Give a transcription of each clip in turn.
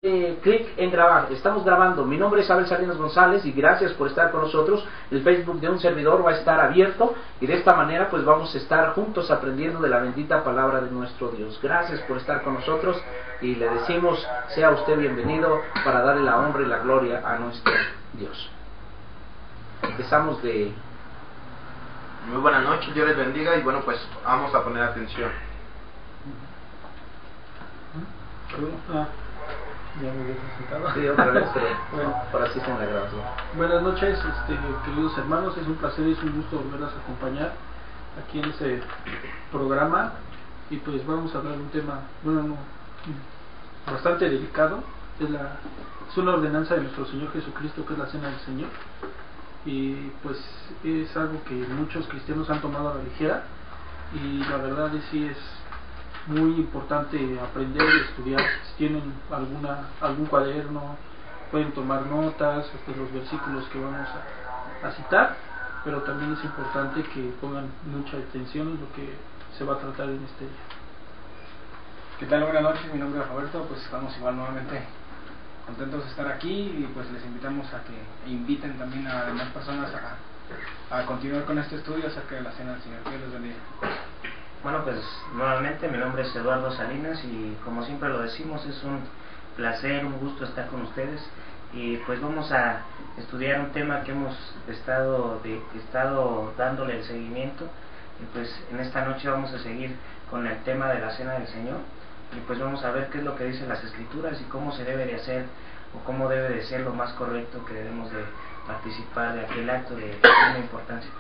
clic en grabar. Estamos grabando. Mi nombre es Abel Salinas González y gracias por estar con nosotros. El Facebook de un servidor va a estar abierto y de esta manera pues vamos a estar juntos aprendiendo de la bendita palabra de nuestro Dios. Gracias por estar con nosotros y le decimos sea usted bienvenido para darle la honra y la gloria a nuestro Dios. Empezamos de... Muy buenas noches, Dios les bendiga y bueno, pues vamos a poner atención. Ya me había presentado. Sí, otra vez, pero Bueno. ahora sí con la grabación. Buenas noches, queridos hermanos, es un placer y es un gusto volverlos a acompañar aquí en este programa y pues vamos a hablar de un tema, bastante delicado, es una ordenanza de nuestro Señor Jesucristo que es la Cena del Señor y pues es algo que muchos cristianos han tomado a la ligera y la verdad es sí es muy importante aprender y estudiar. Si tienen algún cuaderno pueden tomar notas de los versículos que vamos a citar, pero también es importante que pongan mucha atención en lo que se va a tratar en este día. ¿Qué tal? Buenas noches, mi nombre es Roberto, pues estamos igual nuevamente contentos de estar aquí y pues les invitamos a que inviten también a demás personas a continuar con este estudio acerca de la Cena del Señor. Que Dios les bendiga. Bueno, pues nuevamente mi nombre es Eduardo Salinas y como siempre lo decimos es un placer, un gusto estar con ustedes y pues vamos a estudiar un tema que hemos estado dándole el seguimiento y pues en esta noche vamos a seguir con el tema de la Cena del Señor y pues vamos a ver qué es lo que dicen las Escrituras y cómo se debe de hacer o cómo debe de ser lo más correcto que debemos de participar de aquel acto de suma importancia.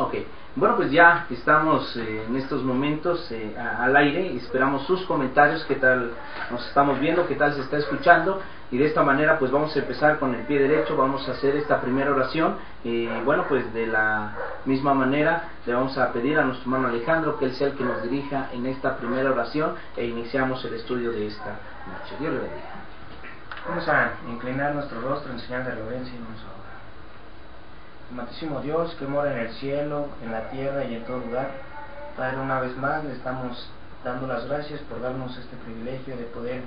Ok, bueno pues ya estamos en estos momentos al aire y esperamos sus comentarios, qué tal nos estamos viendo, qué tal se está escuchando y de esta manera pues vamos a empezar con el pie derecho, vamos a hacer esta primera oración y bueno pues de la misma manera le vamos a pedir a nuestro hermano Alejandro que él sea el que nos dirija en esta primera oración e iniciamos el estudio de esta noche. Dios le bendiga. Vamos a inclinar nuestro rostro en señal de reverencia y vamos a orar. Amantísimo Dios que mora en el cielo, en la tierra y en todo lugar, Padre, una vez más le estamos dando las gracias por darnos este privilegio de poder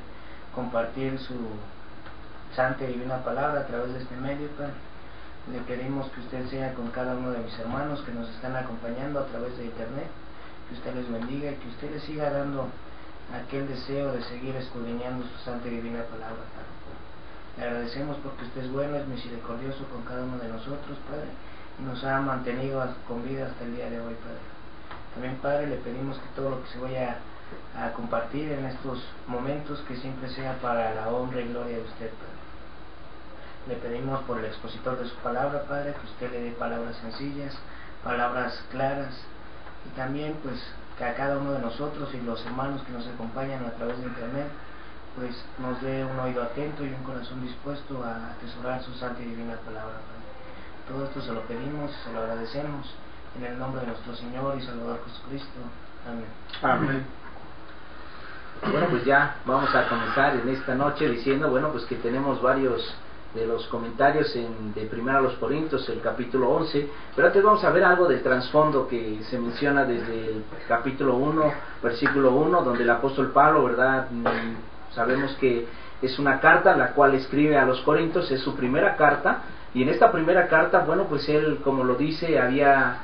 compartir su santa y divina palabra a través de este medio, Padre. Le pedimos que usted sea con cada uno de mis hermanos que nos están acompañando a través de internet, que usted les bendiga y que usted les siga dando aquel deseo de seguir escudriñando su santa y divina palabra, Padre. Le agradecemos porque usted es bueno, es misericordioso con cada uno de nosotros, Padre, y nos ha mantenido con vida hasta el día de hoy, Padre. También, Padre, le pedimos que todo lo que se vaya a compartir en estos momentos, que siempre sea para la honra y gloria de usted, Padre. Le pedimos por el expositor de su palabra, Padre, que usted le dé palabras sencillas, palabras claras, y también, pues, que a cada uno de nosotros y los hermanos que nos acompañan a través de internet, pues nos dé un oído atento y un corazón dispuesto a atesorar su santa y divina palabra, Padre. Todo esto se lo pedimos y se lo agradecemos en el nombre de nuestro Señor y Salvador Jesucristo. Amén. Amén. Bueno pues ya vamos a comenzar en esta noche diciendo bueno pues que tenemos varios de los comentarios de Primera a los Corintios, el capítulo 11, pero antes vamos a ver algo del trasfondo que se menciona desde el capítulo 1, versículo 1, donde el apóstol Pablo, ¿verdad? Sabemos que es una carta la cual escribe a los Corintios, es su primera carta, y en esta primera carta, bueno, pues él, como lo dice, había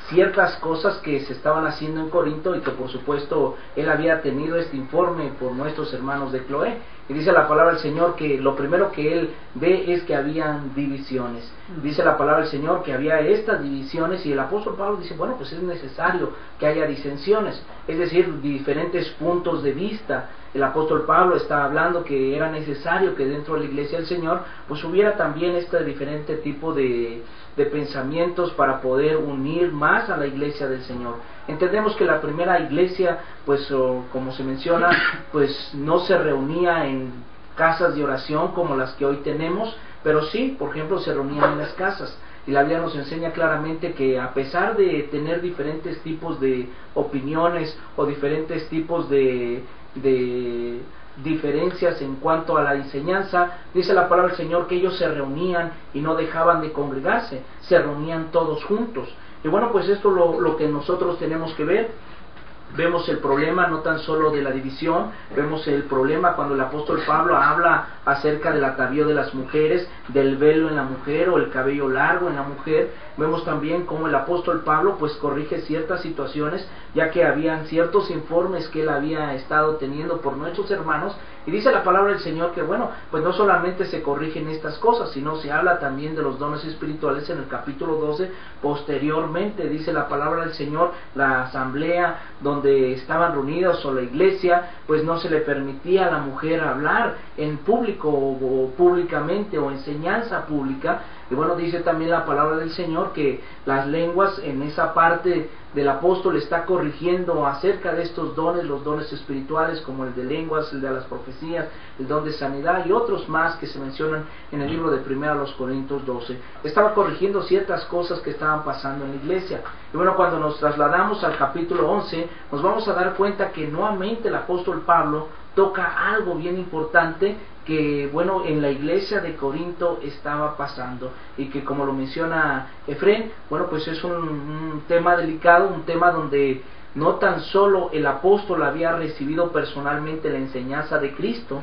ciertas cosas que se estaban haciendo en Corinto y que por supuesto él había tenido este informe por nuestros hermanos de Cloé. Y dice la palabra del Señor que lo primero que él ve es que habían divisiones. Dice la palabra del Señor que había estas divisiones y el apóstol Pablo dice, bueno, pues es necesario que haya disensiones, es decir, diferentes puntos de vista. El apóstol Pablo está hablando que era necesario que dentro de la iglesia del Señor pues hubiera también este diferente tipo de pensamientos para poder unir más a la iglesia del Señor. Entendemos que la primera iglesia, pues como se menciona, pues no se reunía en casas de oración como las que hoy tenemos, pero sí, por ejemplo, se reunían en las casas. Y la Biblia nos enseña claramente que a pesar de tener diferentes tipos de opiniones o diferentes tipos de diferencias en cuanto a la enseñanza, dice la palabra del Señor que ellos se reunían y no dejaban de congregarse, se reunían todos juntos. Y bueno, pues esto es lo que nosotros tenemos que ver. vemos el problema no tan solo de la división, vemos el problema cuando el apóstol Pablo habla acerca del atavío de las mujeres, del velo en la mujer o el cabello largo en la mujer. Vemos también cómo el apóstol Pablo pues corrige ciertas situaciones, ya que habían ciertos informes que él había estado teniendo por nuestros hermanos, y dice la palabra del Señor que bueno, pues no solamente se corrigen estas cosas, sino se habla también de los dones espirituales en el capítulo 12, posteriormente dice la palabra del Señor, la asamblea donde estaban reunidos o la iglesia, pues no se le permitía a la mujer hablar en público o públicamente o enseñanza pública. Y bueno, dice también la palabra del Señor que las lenguas, en esa parte del apóstol está corrigiendo acerca de estos dones, los dones espirituales como el de lenguas, el de las profecías, el don de sanidad y otros más que se mencionan en el libro de 1 Corintios 12. Estaba corrigiendo ciertas cosas que estaban pasando en la iglesia. Y bueno, cuando nos trasladamos al capítulo 11, nos vamos a dar cuenta que nuevamente el apóstol Pablo toca algo bien importante que bueno, en la iglesia de Corinto estaba pasando, y que como lo menciona Efrén, bueno, pues es un tema delicado, un tema donde no tan solo el apóstol había recibido personalmente la enseñanza de Cristo,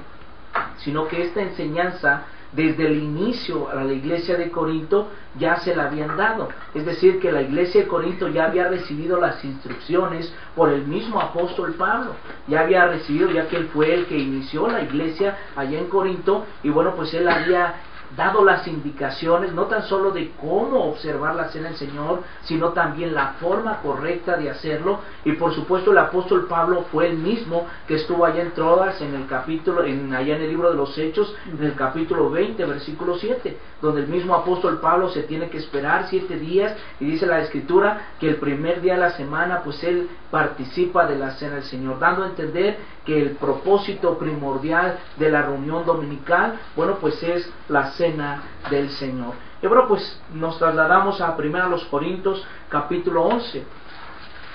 sino que esta enseñanza desde el inicio a la iglesia de Corinto ya se la habían dado. Es decir, que la iglesia de Corinto ya había recibido las instrucciones por el mismo apóstol Pablo, ya había recibido, ya que él fue el que inició la iglesia allá en Corinto, y bueno, pues él había dado las indicaciones no tan solo de cómo observar la cena del Señor, sino también la forma correcta de hacerlo. Y por supuesto el apóstol Pablo fue el mismo que estuvo allá en Troas, en el capítulo, allá en el libro de los Hechos, en el capítulo 20, versículo 7, donde el mismo apóstol Pablo se tiene que esperar 7 días, y dice la Escritura que el primer día de la semana pues él participa de la cena del Señor, dando a entender que el propósito primordial de la reunión dominical, bueno, pues es la cena del Señor. Y bueno, pues nos trasladamos a 1 Corintios capítulo 11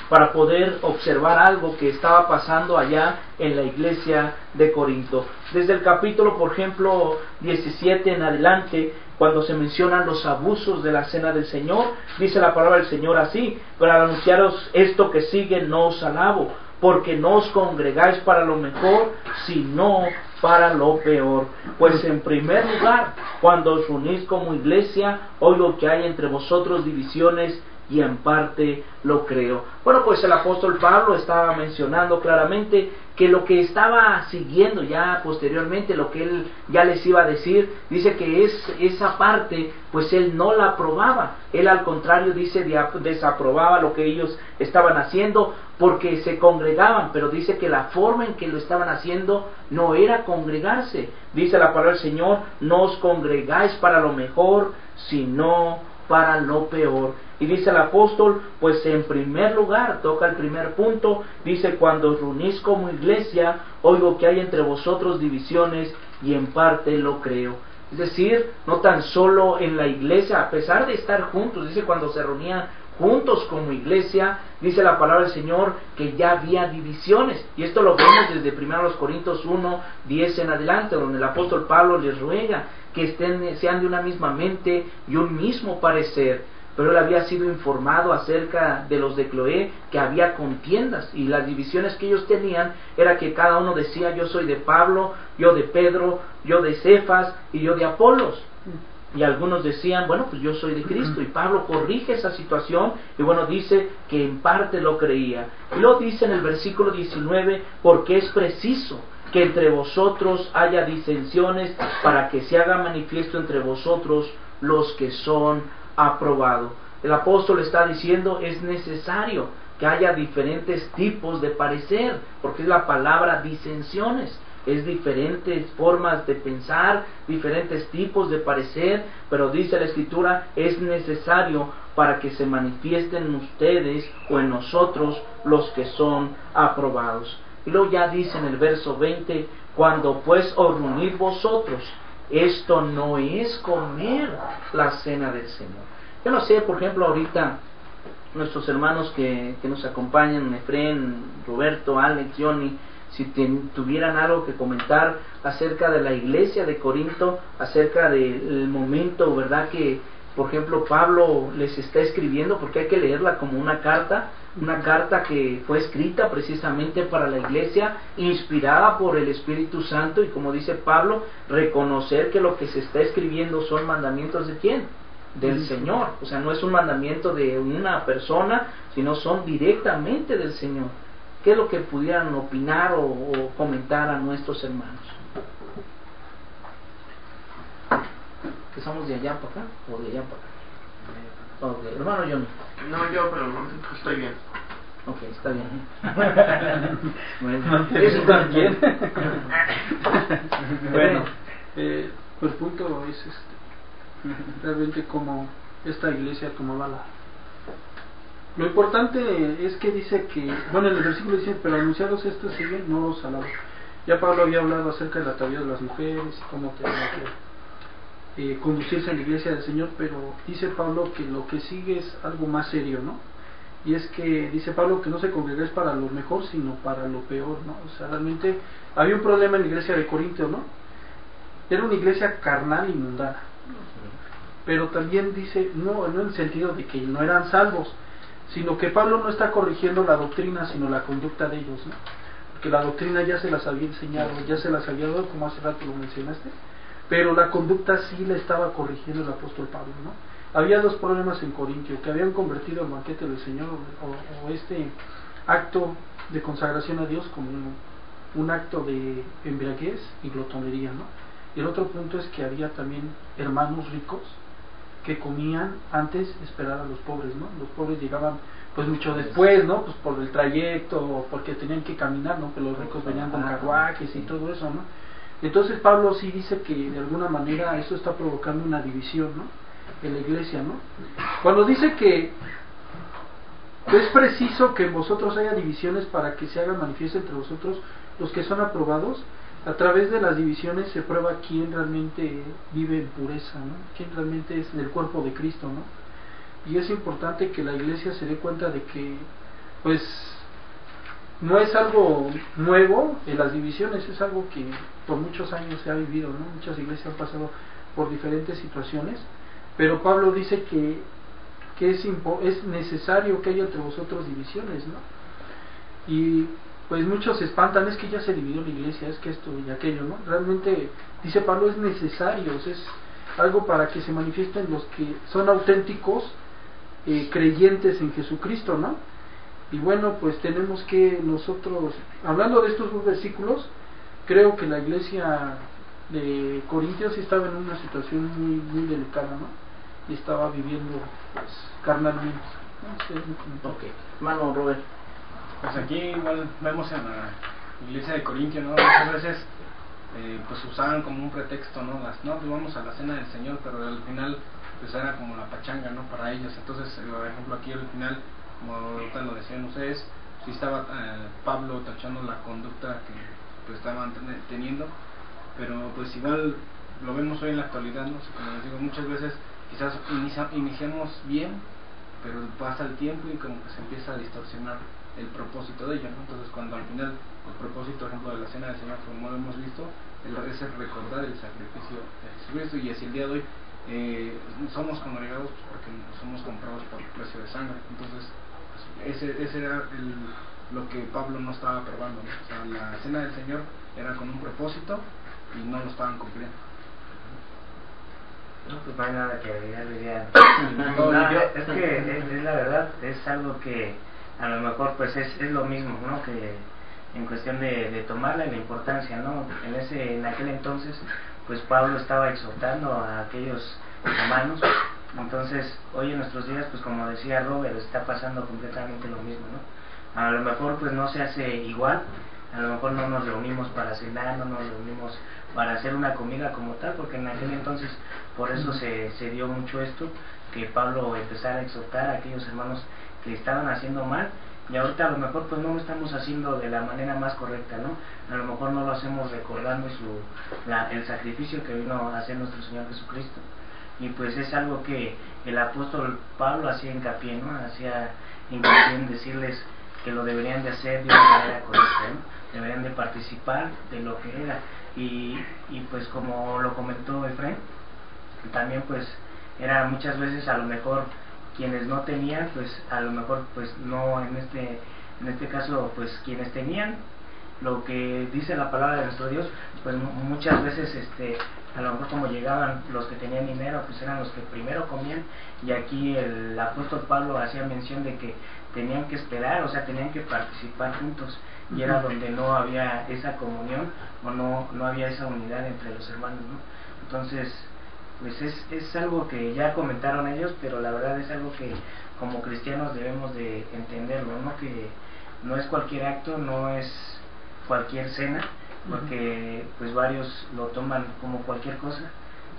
para poder observar algo que estaba pasando allá en la iglesia de Corinto. Desde el capítulo, por ejemplo, 17 en adelante, cuando se mencionan los abusos de la cena del Señor, dice la palabra del Señor así: para anunciaros esto que sigue no os alabo, porque no os congregáis para lo mejor, sino para lo peor. Pues en primer lugar, cuando os unís como iglesia, oigo que hay entre vosotros divisiones, y en parte lo creo. Bueno, pues el apóstol Pablo estaba mencionando claramente que lo que estaba siguiendo ya posteriormente, lo que él ya les iba a decir, dice que esa parte, pues él no la aprobaba. Él al contrario dice desaprobaba lo que ellos estaban haciendo, porque se congregaban, pero dice que la forma en que lo estaban haciendo no era congregarse. Dice la palabra del Señor: no os congregáis para lo mejor, sino para lo peor. Y dice el apóstol, pues en primer lugar, toca el primer punto, dice: cuando os reunís como iglesia, oigo que hay entre vosotros divisiones, y en parte lo creo. Es decir, no tan solo en la iglesia, a pesar de estar juntos, dice cuando se reunían juntos como iglesia, dice la palabra del Señor que ya había divisiones. Y esto lo vemos desde 1 Corintios 1, 10 en adelante, donde el apóstol Pablo les ruega que sean de una misma mente y un mismo parecer. Pero él había sido informado acerca de los de Cloé que había contiendas, y las divisiones que ellos tenían era que cada uno decía: yo soy de Pablo, yo de Pedro, yo de Cefas y yo de Apolos. Y algunos decían: bueno, pues yo soy de Cristo. Y Pablo corrige esa situación y bueno, dice que en parte lo creía. Y luego dice en el versículo 19: porque es preciso que entre vosotros haya disensiones, para que se haga manifiesto entre vosotros los que son aprobados. El apóstol está diciendo: es necesario que haya diferentes tipos de parecer, porque es la palabra disensiones. Es diferentes formas de pensar, diferentes tipos de parecer, pero dice la Escritura, es necesario para que se manifiesten ustedes o en nosotros los que son aprobados. Y luego ya dice en el verso 20, cuando pues os reunís vosotros, esto no es comer la cena del Señor. Yo no sé, por ejemplo, ahorita nuestros hermanos que nos acompañan, Efrén, Roberto, Alex, Johnny, si tuvieran algo que comentar acerca de la iglesia de Corinto, acerca del momento, ¿verdad?, que por ejemplo Pablo les está escribiendo, porque hay que leerla como una carta, una carta que fue escrita precisamente para la iglesia, inspirada por el Espíritu Santo, y como dice Pablo, reconocer que lo que se está escribiendo son mandamientos ¿de quién? Del Señor. O sea, no es un mandamiento de una persona, sino son directamente del Señor. ¿Qué es lo que pudieran opinar o comentar a nuestros hermanos? ¿Que somos de allá para acá o de allá para acá? Okay. Hermano Johnny. No, yo, pero no, estoy bien. Ok, está bien. Bueno, eso también. Bueno, el punto es realmente como esta iglesia tomaba lo importante es que dice que, bueno, en el versículo dice, pero anunciados estos siguen, no los alaban. Ya Pablo había hablado acerca de la atavío de las mujeres y cómo tenía que conducirse en la iglesia del Señor, pero dice Pablo que lo que sigue es algo más serio, ¿no? Y es que dice Pablo que no se congregáis para lo mejor, sino para lo peor, ¿no? O sea, realmente había un problema en la iglesia de Corintio, ¿no? Era una iglesia carnal y mundana, pero también dice, no en el sentido de que no eran salvos, sino que Pablo no está corrigiendo la doctrina, sino la conducta de ellos, ¿no? Porque la doctrina ya se las había enseñado, ya se las había dado, como hace rato lo mencionaste, pero la conducta sí la estaba corrigiendo el apóstol Pablo, ¿no? Había dos problemas en Corintio, que habían convertido el banquete del Señor o este acto de consagración a Dios como un acto de embriaguez y glotonería, ¿no? Y el otro punto es que había también hermanos ricos que comían antes esperar a los pobres, ¿no? Los pobres llegaban pues mucho después, ¿no? Pues por el trayecto o porque tenían que caminar, ¿no? Pero los ricos venían con carruajes y todo eso, ¿no? Entonces Pablo sí dice que de alguna manera eso está provocando una división, ¿no? En la iglesia, ¿no? Cuando dice que es preciso que en vosotros haya divisiones para que se haga manifiesto entre vosotros los que son aprobados, a través de las divisiones se prueba quién realmente vive en pureza, ¿no? Quién realmente es del cuerpo de Cristo, ¿no? Y es importante que la iglesia se dé cuenta de que pues no es algo nuevo en las divisiones, es algo que por muchos años se ha vivido, ¿no? Muchas iglesias han pasado por diferentes situaciones, pero Pablo dice que es necesario que haya entre vosotros divisiones, ¿no? Y pues muchos se espantan, es que ya se dividió la iglesia, es que esto y aquello, ¿no? Realmente, dice Pablo, es necesario, es algo para que se manifiesten los que son auténticos creyentes en Jesucristo, ¿no? Y bueno, pues tenemos que nosotros, hablando de estos dos versículos, creo que la iglesia de Corintios estaba en una situación muy, muy delicada, ¿no? Y estaba viviendo pues, carnalmente, ¿no? Ok, hermano Robert. Pues aquí igual vemos en la iglesia de Corintio, ¿no? Muchas veces pues usaban como un pretexto, ¿no? Pues vamos a la cena del Señor, pero al final pues era como la pachanga, ¿no? Para ellos. Entonces, por ejemplo, aquí al final, como ahorita lo decían ustedes, sí estaba Pablo tachando la conducta que pues estaban teniendo, pero pues igual lo vemos hoy en la actualidad, ¿no? Como les digo, muchas veces quizás iniciamos bien, pero pasa el tiempo y como que se empieza a distorsionar el propósito de ello, ¿no? Entonces cuando al final el propósito, por ejemplo, de la cena del Señor, como lo hemos visto, es el recordar el sacrificio de Jesucristo, y así el día de hoy somos congregados pues, porque somos comprados por el precio de sangre. Entonces pues, ese era lo que Pablo no estaba aprobando, ¿no? O sea, la cena del Señor era con un propósito y no lo estaban cumpliendo. No, pues no hay nada que agregar, diría. Es que es la verdad, es algo que a lo mejor pues es lo mismo, ¿no? Que en cuestión de tomarle la importancia, ¿no? En aquel entonces pues Pablo estaba exhortando a aquellos hermanos. Entonces hoy en nuestros días pues como decía Robert, está pasando completamente lo mismo, ¿no? A lo mejor pues no se hace igual, a lo mejor no nos reunimos para cenar, no nos reunimos para hacer una comida como tal, porque en aquel entonces por eso se dio mucho esto, que Pablo empezara a exhortar a aquellos hermanos que estaban haciendo mal, y ahorita a lo mejor pues no lo estamos haciendo de la manera más correcta, ¿no? A lo mejor no lo hacemos recordando el sacrificio que vino a hacer nuestro Señor Jesucristo, y pues es algo que el apóstol Pablo hacía hincapié, ¿no? Hacía hincapié en decirles que lo deberían de hacer de una manera correcta, ¿no? Deberían de participar de lo que era, y pues como lo comentó Efraín, también pues era muchas veces a lo mejor quienes no tenían, pues a lo mejor pues no en este caso, pues quienes tenían lo que dice la palabra de nuestro Dios, pues muchas veces a lo mejor como llegaban los que tenían dinero, pues eran los que primero comían, y aquí el apóstol Pablo hacía mención de que tenían que esperar, o sea, tenían que participar juntos, y era donde no había esa comunión, o no había esa unidad entre los hermanos, ¿no? Entonces, pues es algo que ya comentaron ellos, pero la verdad es algo que como cristianos debemos de entenderlo, ¿no? Que no es cualquier acto, no es cualquier cena, porque pues varios lo toman como cualquier cosa,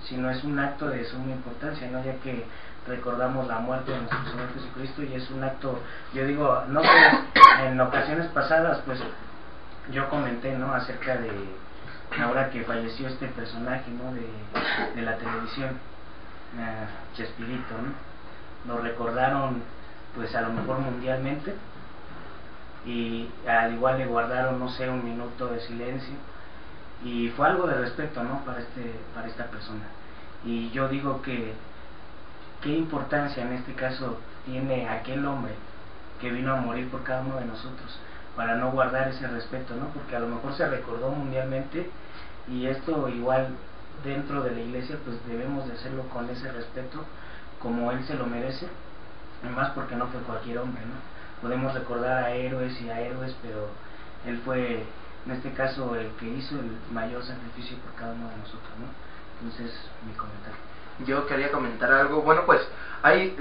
sino es un acto de suma importancia, ¿no? Ya que recordamos la muerte de nuestro Señor Jesucristo, y es un acto, yo digo, no sé, en ocasiones pasadas pues yo comenté, ¿no? Acerca de ahora que falleció este personaje, ¿no? de la televisión, Chespirito, ¿no? Lo recordaron pues a lo mejor mundialmente, y al igual le guardaron, no sé, un minuto de silencio, y fue algo de respeto, ¿no? Para esta persona. Y yo digo que qué importancia en este caso tiene aquel hombre que vino a morir por cada uno de nosotros, para no guardar ese respeto, ¿no? Porque a lo mejor se recordó mundialmente, y esto igual dentro de la iglesia pues debemos de hacerlo con ese respeto como él se lo merece, y más porque no fue cualquier hombre, ¿no? Podemos recordar a héroes y a héroes, pero él fue en este caso el que hizo el mayor sacrificio por cada uno de nosotros, ¿no? Entonces, mi comentario. Yo quería comentar algo. Bueno, pues hay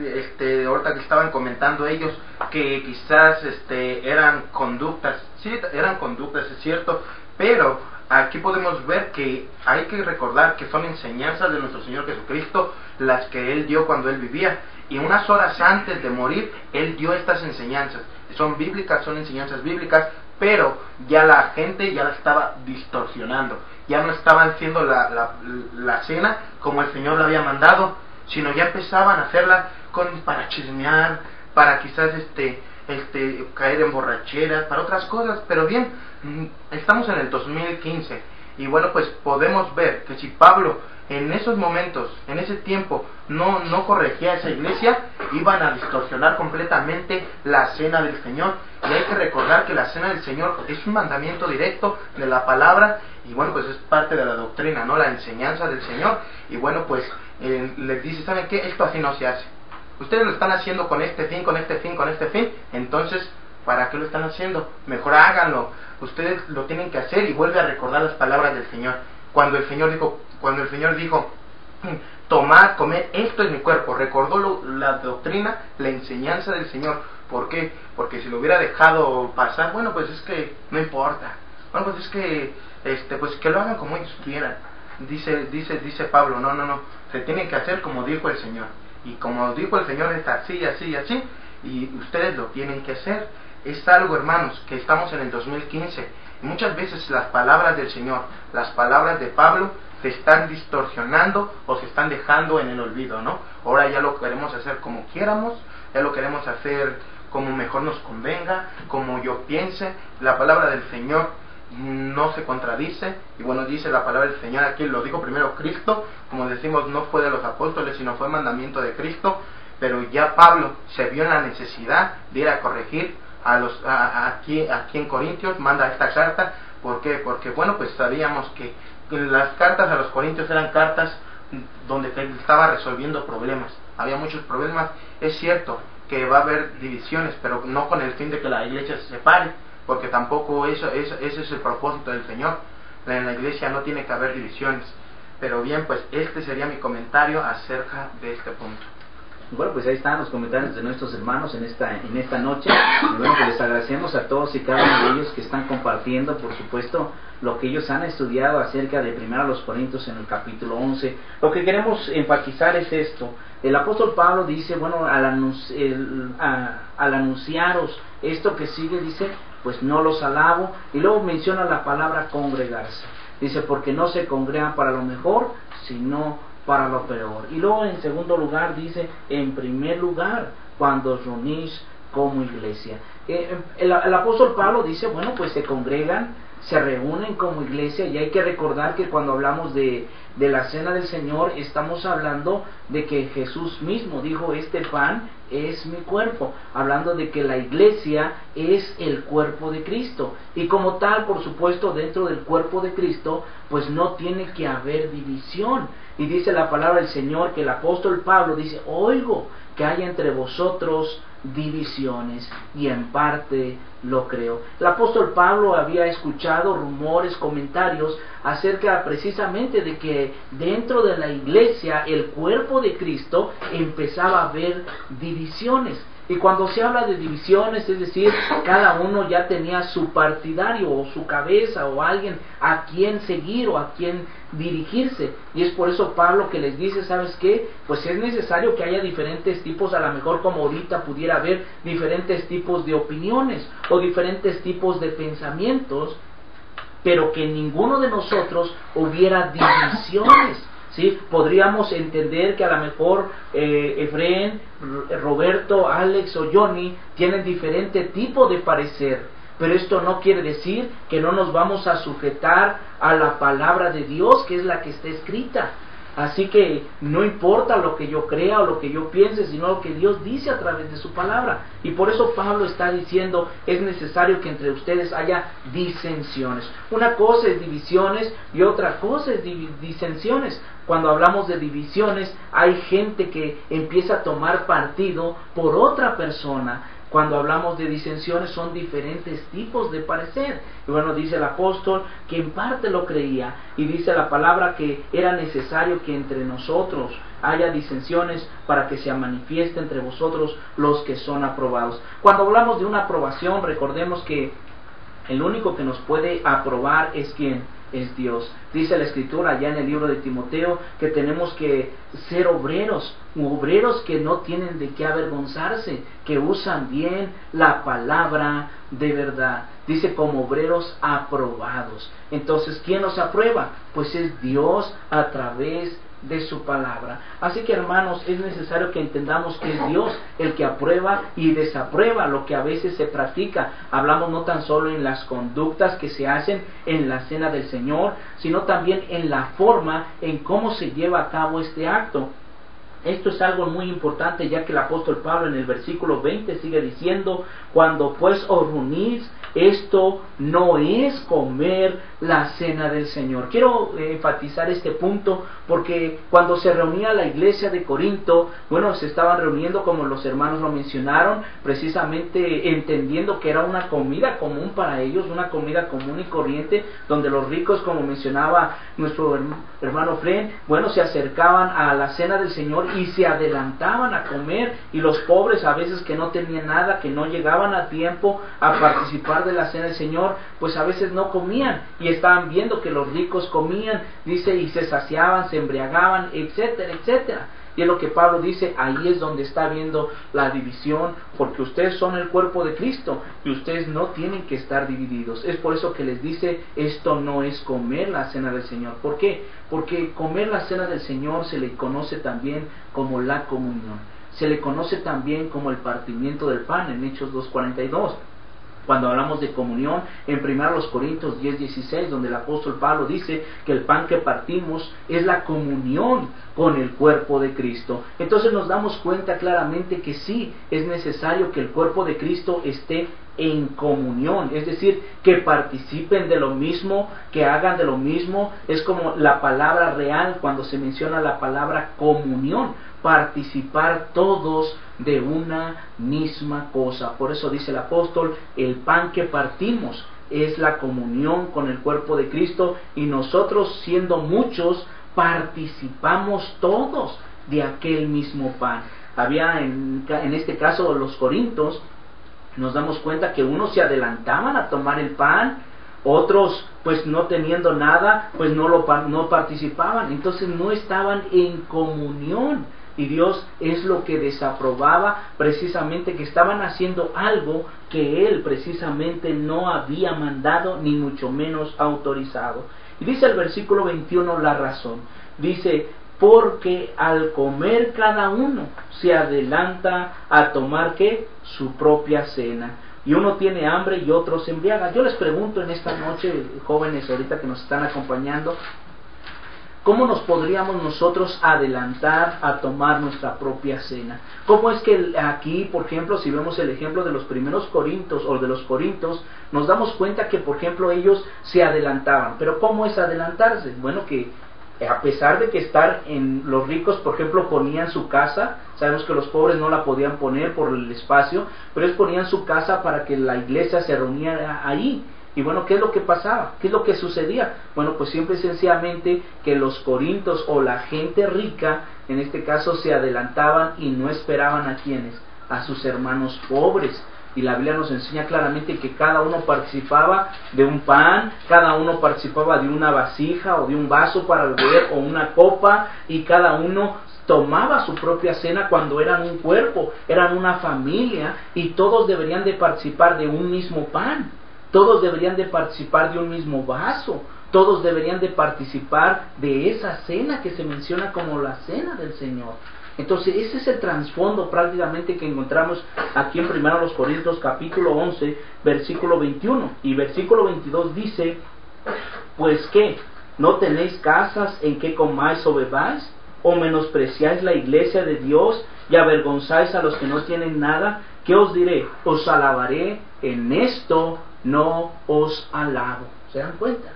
ahorita que estaban comentando ellos que quizás eran conductas, sí, eran conductas, es cierto, pero aquí podemos ver que hay que recordar que son enseñanzas de nuestro Señor Jesucristo las que Él dio cuando Él vivía, y unas horas antes de morir Él dio estas enseñanzas. Son bíblicas, son enseñanzas bíblicas, pero ya la gente ya la estaba distorsionando, ya no estaban haciendo la cena como el Señor la había mandado, sino ya empezaban a hacerla para chismear, para quizás caer en borracheras, para otras cosas. Pero bien, estamos en el 2015, y bueno, pues podemos ver que si Pablo en esos momentos, en ese tiempo, no corregía a esa iglesia, iban a distorsionar completamente la cena del Señor. Y hay que recordar que la cena del Señor es un mandamiento directo de la palabra, y bueno, pues es parte de la doctrina, ¿no? La enseñanza del Señor. Y bueno, pues les dice, ¿saben qué? Esto así no se hace. Ustedes lo están haciendo con este fin, con este fin, con este fin. Entonces, ¿para qué lo están haciendo? Mejor háganlo. Ustedes lo tienen que hacer, y vuelve a recordar las palabras del Señor. Cuando el Señor dijo, tomad, comed, esto es mi cuerpo, recordó la doctrina, la enseñanza del Señor. ¿Por qué? Porque si lo hubiera dejado pasar, bueno, pues es que no importa. Bueno, pues es que, pues que lo hagan como ellos quieran. Dice Pablo, no, se tiene que hacer como dijo el Señor. Y como dijo el Señor es así, así, así, y ustedes lo tienen que hacer. Es algo, hermanos, que estamos en el 2015. Y muchas veces las palabras del Señor, las palabras de Pablo, se están distorsionando o se están dejando en el olvido, ¿no? Ahora ya lo queremos hacer como quieramos, ya lo queremos hacer como mejor nos convenga, como yo piense. La palabra del Señor no se contradice, y bueno, dice la palabra del Señor aquí, lo dijo primero Cristo, como decimos, no fue de los apóstoles, sino fue mandamiento de Cristo, pero ya Pablo se vio en la necesidad de ir a corregir aquí en Corintios, manda esta carta. ¿Por qué? Porque bueno, pues sabíamos que las cartas a los Corintios eran cartas donde se estaba resolviendo problemas, había muchos problemas. Es cierto que va a haber divisiones, pero no con el fin de que la iglesia se separe, porque tampoco ese es el propósito del Señor. En la iglesia no tiene que haber divisiones. Pero bien, pues este sería mi comentario acerca de este punto. Bueno, pues ahí están los comentarios de nuestros hermanos en esta noche. Y bueno, pues les agradecemos a todos y cada uno de ellos que están compartiendo, por supuesto, lo que ellos han estudiado acerca de 1 Corintios en el capítulo 11. Lo que queremos enfatizar es esto. El apóstol Pablo dice, bueno, al anunciaros esto que sigue, dice, pues no los alabo. Y luego menciona la palabra congregarse. Dice, porque no se congregan para lo mejor, sino para lo peor. Y luego en segundo lugar dice, en primer lugar, cuando os reunís como iglesia. El apóstol Pablo dice, bueno, pues se congregan, se reúnen como iglesia, y hay que recordar que cuando hablamos de la cena del Señor, estamos hablando de que Jesús mismo dijo: este pan es mi cuerpo, hablando de que la iglesia es el cuerpo de Cristo, y como tal, por supuesto, dentro del cuerpo de Cristo, pues no tiene que haber división. Y dice la palabra del Señor que el apóstol Pablo dice: oigo que hay entre vosotros divisiones, y en parte lo creo. El apóstol Pablo había escuchado rumores, comentarios acerca precisamente de que dentro de la iglesia, el cuerpo de Cristo, empezaba a haber divisiones. Y cuando se habla de divisiones, es decir, cada uno ya tenía su partidario o su cabeza o alguien a quien seguir o a quien dirigirse. Y es por eso Pablo que les dice: ¿sabes qué? Pues es necesario que haya diferentes tipos, a lo mejor como ahorita pudiera haber diferentes tipos de opiniones o diferentes tipos de pensamientos, pero que en ninguno de nosotros hubiera divisiones. ¿Sí? Podríamos entender que a lo mejor Efraín, Roberto, Alex o Johnny tienen diferente tipo de parecer, pero esto no quiere decir que no nos vamos a sujetar a la palabra de Dios, que es la que está escrita. Así que no importa lo que yo crea o lo que yo piense, sino lo que Dios dice a través de su palabra. Y por eso Pablo está diciendo: es necesario que entre ustedes haya disensiones. Una cosa es divisiones y otra cosa es disensiones. Cuando hablamos de divisiones, hay gente que empieza a tomar partido por otra persona. Cuando hablamos de disensiones, son diferentes tipos de parecer. Y bueno, dice el apóstol que en parte lo creía, y dice la palabra que era necesario que entre nosotros haya disensiones para que se manifieste entre vosotros los que son aprobados. Cuando hablamos de una aprobación, recordemos que el único que nos puede aprobar es ¿quién? Es Dios. Dice la Escritura allá en el libro de Timoteo que tenemos que ser obreros que no tienen de qué avergonzarse, que usan bien la palabra de verdad. Dice como obreros aprobados. Entonces, ¿quién nos aprueba? Pues es Dios a través de su palabra. Así que, hermanos, es necesario que entendamos que es Dios el que aprueba y desaprueba lo que a veces se practica. Hablamos no tan solo en las conductas que se hacen en la cena del Señor, sino también en la forma en cómo se lleva a cabo este acto. Esto es algo muy importante, ya que el apóstol Pablo en el versículo 20 sigue diciendo: cuando pues os reunís, esto no es comer la cena del Señor. Quiero enfatizar este punto porque cuando se reunía la iglesia de Corinto, bueno, se estaban reuniendo, como los hermanos lo mencionaron, precisamente entendiendo que era una comida común para ellos, una comida común y corriente, donde los ricos, como mencionaba nuestro hermano Fren, bueno, se acercaban a la cena del Señor y se adelantaban a comer, y los pobres, a veces que no tenían nada, que no llegaban a tiempo a participar de la cena del Señor, pues a veces no comían, y estaban viendo que los ricos comían, dice, y se saciaban, se embriagaban, etcétera, etcétera. Y es lo que Pablo dice: ahí es donde está viendo la división, porque ustedes son el cuerpo de Cristo y ustedes no tienen que estar divididos. Es por eso que les dice: esto no es comer la cena del Señor. ¿Por qué? Porque comer la cena del Señor se le conoce también como la comunión. Se le conoce también como el partimiento del pan en Hechos 2:42. Cuando hablamos de comunión, en 1 Corintios 10:16, donde el apóstol Pablo dice que el pan que partimos es la comunión con el cuerpo de Cristo. Entonces nos damos cuenta claramente que sí, es necesario que el cuerpo de Cristo esté en comunión, es decir, que participen de lo mismo, que hagan de lo mismo. Es como la palabra real cuando se menciona la palabra comunión, participar todos de una misma cosa. Por eso dice el apóstol: el pan que partimos es la comunión con el cuerpo de Cristo, y nosotros, siendo muchos, participamos todos de aquel mismo pan. Había en este caso los corintios, nos damos cuenta que unos se adelantaban a tomar el pan, otros pues no teniendo nada, pues no participaban, entonces no estaban en comunión. Y Dios es lo que desaprobaba, precisamente que estaban haciendo algo que Él precisamente no había mandado, ni mucho menos autorizado. Y dice el versículo 21 la razón. Dice: porque al comer cada uno se adelanta a tomar ¿qué? Su propia cena. y uno tiene hambre y otro se embriaga. Yo les pregunto en esta noche, jóvenes ahorita que nos están acompañando, ¿cómo nos podríamos nosotros adelantar a tomar nuestra propia cena? ¿Cómo es que aquí, por ejemplo, si vemos el ejemplo de los primeros corintios o de los corintios, nos damos cuenta que, por ejemplo, ellos se adelantaban? ¿Pero cómo es adelantarse? Bueno, que a pesar de que estar en los ricos, por ejemplo, ponían su casa, sabemos que los pobres no la podían poner por el espacio, pero ellos ponían su casa para que la iglesia se reuniera ahí. Y bueno, ¿qué es lo que pasaba? ¿Qué es lo que sucedía? Bueno, pues simple y sencillamente que los corintios o la gente rica, en este caso, se adelantaban y no esperaban a quienes, a sus hermanos pobres. Y la Biblia nos enseña claramente que cada uno participaba de un pan, cada uno participaba de una vasija o de un vaso para beber o una copa, y cada uno tomaba su propia cena cuando eran un cuerpo, eran una familia, y todos deberían de participar de un mismo pan. Todos deberían de participar de un mismo vaso. Todos deberían de participar de esa cena que se menciona como la cena del Señor. Entonces ese es el trasfondo prácticamente que encontramos aquí en 1 Corintios capítulo 11, versículo 21. Y versículo 22 dice, pues ¿qué? ¿No tenéis casas en que comáis o bebáis? ¿O menospreciáis la iglesia de Dios y avergonzáis a los que no tienen nada? ¿Qué os diré? Os alabaré en esto, no os alabo. ¿Se dan cuenta?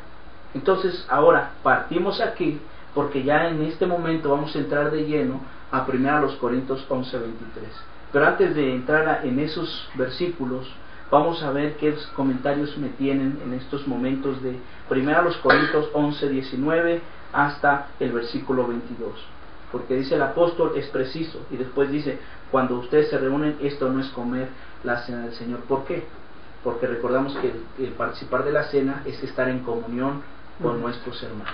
Entonces ahora partimos aquí porque ya en este momento vamos a entrar de lleno a 1 Corintios 11, 23. Pero antes de entrar en esos versículos, vamos a ver qué comentarios me tienen en estos momentos de 1 Corintios 11, 19 hasta el versículo 22. Porque dice el apóstol, es preciso, y después dice, cuando ustedes se reúnen, esto no es comer la cena del Señor. ¿Por qué? Porque recordamos que el participar de la cena es estar en comunión con nuestros hermanos.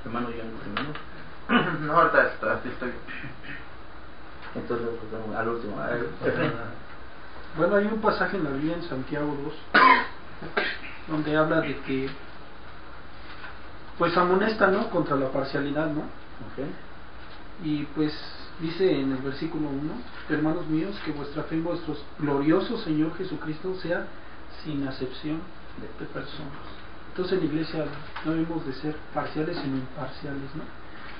Hermano, yo no termino. No, ahorita estoy. Entonces, al último. Bueno, hay un pasaje en la Biblia, en Santiago 2, donde habla de que, pues amonesta, ¿no?, contra la parcialidad, ¿no? Okay. Y pues dice en el versículo 1, hermanos míos, que vuestra fe en vuestro glorioso Señor Jesucristo sea sin acepción de personas. Entonces en la iglesia no debemos de ser parciales sino imparciales, ¿no?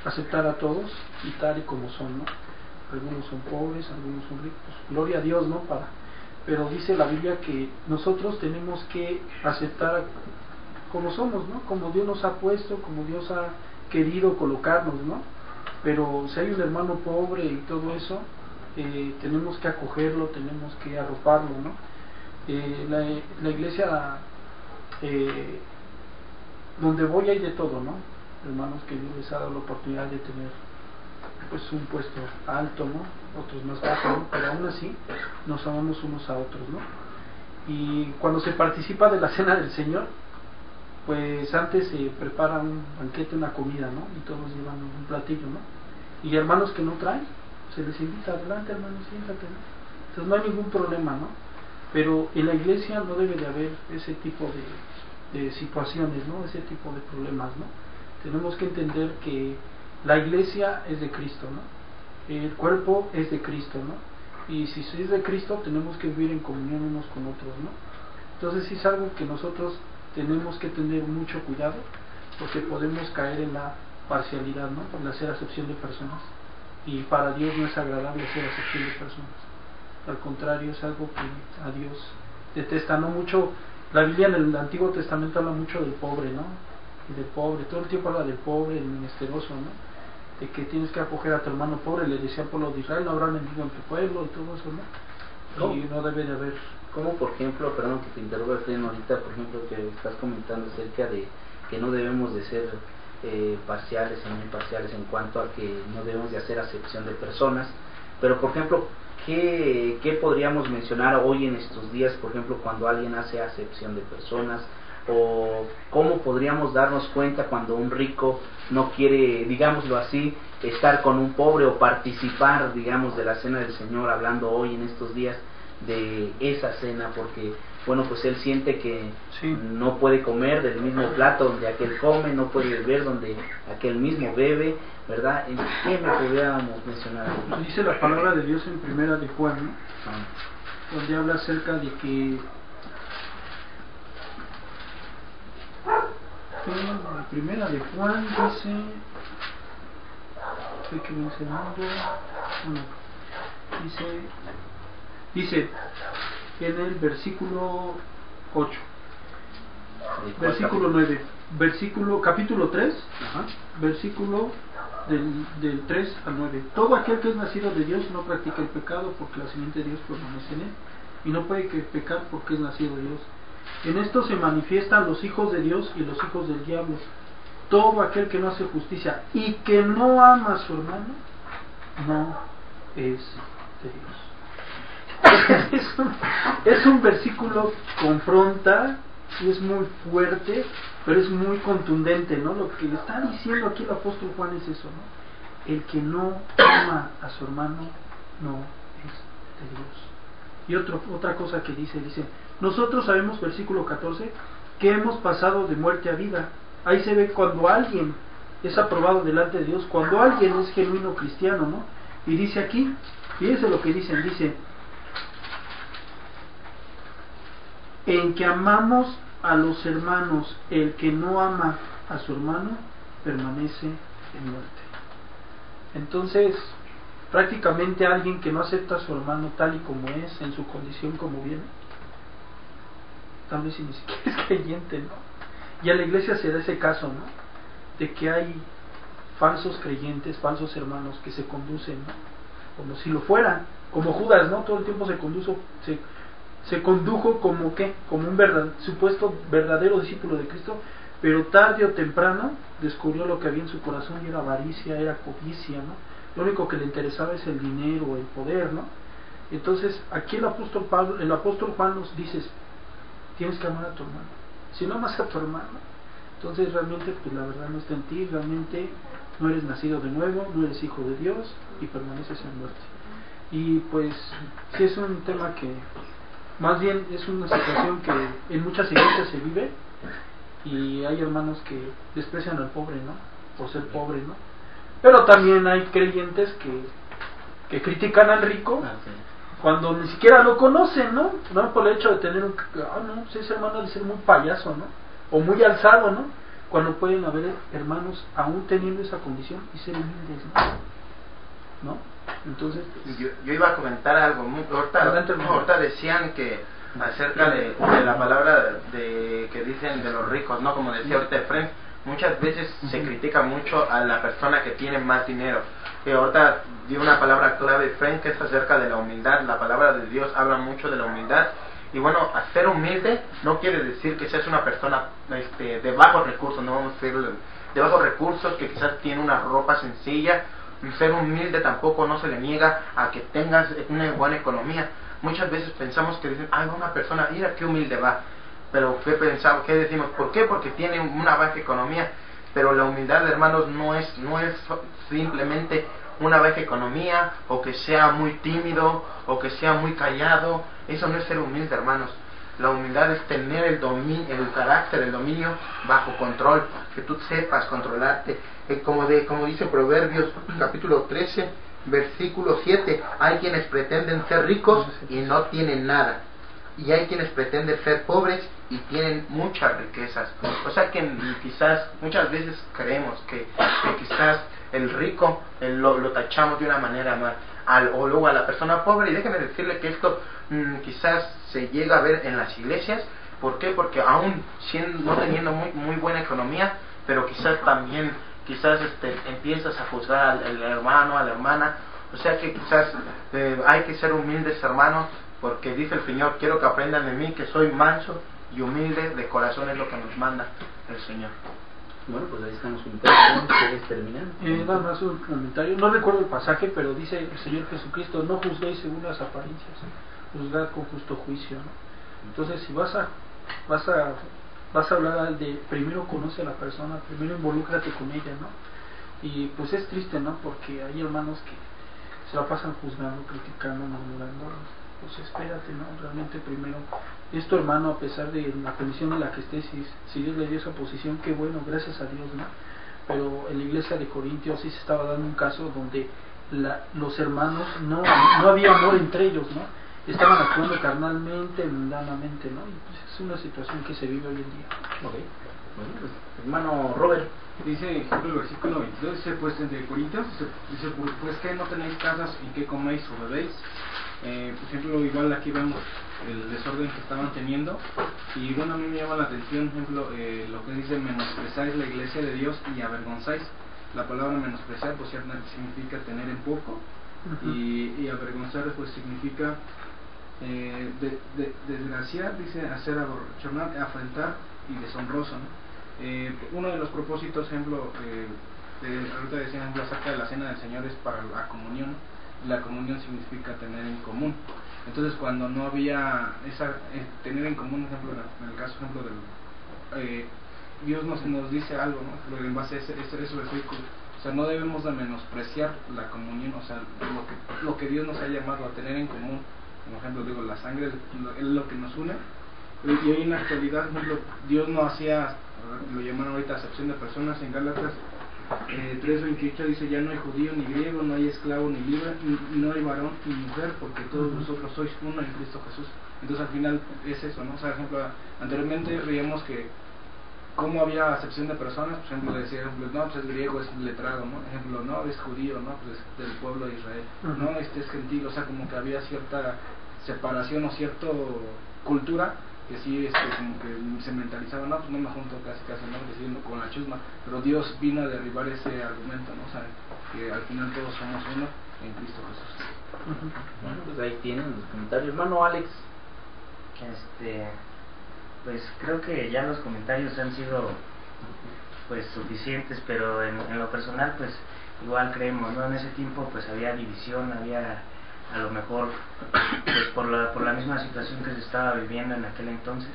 Aceptar a todos y tal y como son, ¿no? Algunos son pobres, algunos son ricos, gloria a Dios, ¿no? Pero dice la Biblia que nosotros tenemos que aceptar como somos, ¿no? Como Dios nos ha puesto, como Dios ha querido colocarnos, ¿no? Pero si hay un hermano pobre y todo eso, tenemos que acogerlo, tenemos que arroparlo, ¿no? La iglesia donde voy hay de todo, ¿no? Hermanos que Dios les ha dado la oportunidad de tener pues un puesto alto, ¿no? Otros más bajos, ¿no? Pero aún así nos amamos unos a otros, ¿no? Y cuando se participa de la cena del Señor, pues antes se prepara un banquete, una comida, ¿no? Y todos llevan un platillo, ¿no? Y hermanos que no traen, se les invita, adelante hermano, siéntate, ¿no? Entonces no hay ningún problema, ¿no? Pero en la iglesia no debe de haber ese tipo de situaciones, ¿no? Ese tipo de problemas, ¿no? Tenemos que entender que la iglesia es de Cristo, ¿no? El cuerpo es de Cristo, ¿no? Y si es de Cristo tenemos que vivir en comunión unos con otros, ¿no? Entonces sí es algo que nosotros tenemos que tener mucho cuidado, porque podemos caer en la parcialidad, ¿no? Por hacer acepción de personas, y para Dios no es agradable hacer acepción de personas. Al contrario, es algo que a Dios detesta, ¿no? Mucho, la Biblia en el Antiguo Testamento habla mucho del pobre, ¿no? Y del pobre, todo el tiempo habla del pobre, el menesteroso, ¿no? De que tienes que acoger a tu hermano pobre, le decía al pueblo de Israel, no habrá mendigo en tu pueblo, y todo eso, ¿no? ¿Cómo? Y no debe de haber. Como por ejemplo, perdón que te interrumpa, Efraín, ahorita por ejemplo que estás comentando acerca de que no debemos de ser parciales o imparciales en cuanto a que no debemos de hacer acepción de personas, pero por ejemplo, ¿qué podríamos mencionar hoy en estos días, por ejemplo, cuando alguien hace acepción de personas? O cómo podríamos darnos cuenta cuando un rico no quiere, digámoslo así, estar con un pobre o participar, digamos, de la cena del Señor, hablando hoy en estos días. de esa cena, porque bueno, pues él siente que Sí. no puede comer del mismo plato donde aquel come, no puede beber donde aquel mismo bebe, ¿verdad? ¿En qué me podríamos mencionar? Nos dice la palabra de Dios en Primera de Juan, ¿no? Ah, Donde habla acerca de que la Primera de Juan dice que un segundo, bueno, dice en el versículo 8, ¿de cuál versículo capítulo? 9, capítulo 3, Ajá. versículo del 3 al 9. Todo aquel que es nacido de Dios no practica el pecado, porque la simiente de Dios permanece en él, y no puede pecar porque es nacido de Dios. En esto se manifiestan los hijos de Dios y los hijos del diablo. Todo aquel que no hace justicia y que no ama a su hermano no es de Dios. Es un versículo que confronta y es muy fuerte, pero es muy contundente, ¿no? Lo que está diciendo aquí el apóstol Juan es eso, ¿no? El que no ama a su hermano no es de Dios. Y otra cosa que dice, nosotros sabemos, versículo 14, que hemos pasado de muerte a vida. Ahí se ve cuando alguien es aprobado delante de Dios, cuando alguien es genuino cristiano, ¿no? Y dice aquí, fíjense lo que dice, en que amamos a los hermanos, el que no ama a su hermano permanece en muerte. Entonces, prácticamente alguien que no acepta a su hermano tal y como es, en su condición como viene, tal vez ni siquiera es creyente, ¿no? Y a la iglesia se da ese caso, ¿no? De que hay falsos creyentes, falsos hermanos que se conducen, ¿no? Como si lo fueran, como Judas, ¿no? Todo el tiempo se condujo como ¿qué? Como un supuesto verdadero discípulo de Cristo, pero tarde o temprano descubrió lo que había en su corazón y era avaricia, era codicia, ¿no? Lo único que le interesaba es el dinero, el poder, ¿no? Entonces aquí el apóstol Juan nos dice, tienes que amar a tu hermano. Si no amas a tu hermano, entonces realmente pues la verdad no está en ti, realmente no eres nacido de nuevo, no eres hijo de Dios y permaneces en muerte. Y pues sí es un tema que más bien es una situación que en muchas iglesias se vive, y hay hermanos que desprecian al pobre, ¿no? Por ser pobre, ¿no? Pero también hay creyentes que critican al rico cuando ni siquiera lo conocen, ¿no? No por el hecho de tener no, pues ese hermano debe ser muy payaso, ¿no? O muy alzado, ¿no? Cuando pueden haber hermanos aún teniendo esa condición y ser humildes, ¿no? Entonces yo iba a comentar algo ahorita decían que acerca de la palabra que dicen de los ricos, ¿no? Como decía ahorita Efraín, muchas veces se critica mucho a la persona que tiene más dinero. Y ahorita dio una palabra clave Efraín, que es acerca de la humildad. La palabra de Dios habla mucho de la humildad. Y bueno, ser humilde no quiere decir que seas una persona de bajos recursos, no vamos a decir de bajos recursos, que quizás tiene una ropa sencilla. Ser humilde tampoco no se le niega a que tengas una buena economía. Muchas veces pensamos que dicen, ay, una persona, mira qué humilde va. Pero ¿qué pensamos? ¿Qué decimos? ¿Por qué? Porque tiene una baja economía. Pero la humildad, hermanos, no es simplemente una baja economía, o que sea muy tímido, o que sea muy callado. Eso no es ser humilde, hermanos. La humildad es tener el carácter, el dominio bajo control, que tú sepas controlarte. Como dice Proverbios capítulo 13, versículo 7, hay quienes pretenden ser ricos y no tienen nada, y hay quienes pretenden ser pobres y tienen muchas riquezas. O sea que quizás muchas veces creemos que quizás el rico lo tachamos de una manera mal, o luego a la persona pobre. Y déjenme decirle que esto quizás se llega a ver en las iglesias. ¿Por qué? Porque aún no teniendo muy buena economía, pero quizás también empiezas a juzgar al hermano, a la hermana. O sea que quizás hay que ser humildes, hermanos, porque dice el Señor, quiero que aprendan de mí que soy manso y humilde de corazón, es lo que nos manda el Señor. Bueno, pues ahí estamos comentando. ¿Quieres terminar? Nada más un comentario, no recuerdo el pasaje, pero dice el Señor Jesucristo, no juzguéis según las apariencias, juzgad con justo juicio, ¿no? Entonces si vas a hablar de primero conoce a la persona, primero involúcrate con ella, ¿no? Y pues es triste, ¿no? Porque hay hermanos que se la pasan juzgando, criticando, murmurando, pues espérate, ¿no? Realmente primero es tu hermano, a pesar de la condición en la que estés, si Dios le dio esa posición, qué bueno, gracias a Dios, ¿no? Pero en la iglesia de Corintios sí se estaba dando un caso donde los hermanos no había amor entre ellos, ¿no? Estaban actuando carnalmente, mundanamente, ¿no? Y pues es una situación que se vive hoy en día. Okay. Bueno, pues, hermano Robert. Dice, ejemplo, el versículo 22, dice, pues, entre Corintios, dice, pues, que no tenéis casas y que coméis o bebéis. Por ejemplo, igual aquí vemos el desorden que estaban teniendo, y bueno, a mí me llama la atención, por ejemplo, lo que dice, menosprezáis la iglesia de Dios y avergonzáis. La palabra menospreciar, pues, ciertamente significa tener en poco, y avergonzar, pues, significa desgraciar, dice, hacer abochornar, afrentar y deshonroso, ¿no? Uno de los propósitos, ejemplo, ahorita decían, ejemplo, acerca de la cena del Señor es para la comunión. La comunión significa tener en común. Entonces, cuando no había tener en común, ejemplo, en el caso, ejemplo, Dios nos dice algo, ¿no? En base a ese versículo, o sea, no debemos de menospreciar la comunión, o sea, lo que Dios nos ha llamado a tener en común. Como ejemplo, digo, la sangre es lo que nos une. Y hoy en la actualidad, por ejemplo, Dios no hacía, lo llaman ahorita acepción de personas. En Gálatas 3:28 dice, ya no hay judío ni griego, no hay esclavo ni libre, no hay varón ni mujer, porque todos vosotros sois uno en Cristo Jesús. Entonces al final es eso, ¿no? O sea, por ejemplo, anteriormente veíamos que cómo había acepción de personas. Por ejemplo, decía, no, pues es griego, es letrado, ¿no? Ejemplo, no, es judío, no, pues es del pueblo de Israel, no, este es gentil. O sea, como que había cierta separación o cierta cultura que sí, como que se mentalizaba, no, pues no me junto casi, no, decidiendo con la chusma. Pero Dios vino a derribar ese argumento, ¿no? O sea, que al final todos somos uno en Cristo Jesús. Bueno, pues ahí tienen los comentarios. Hermano Alex. Pues creo que ya los comentarios han sido pues suficientes, pero en lo personal pues igual creemos, ¿no? En ese tiempo pues había división, había a lo mejor pues por la misma situación que se estaba viviendo en aquel entonces.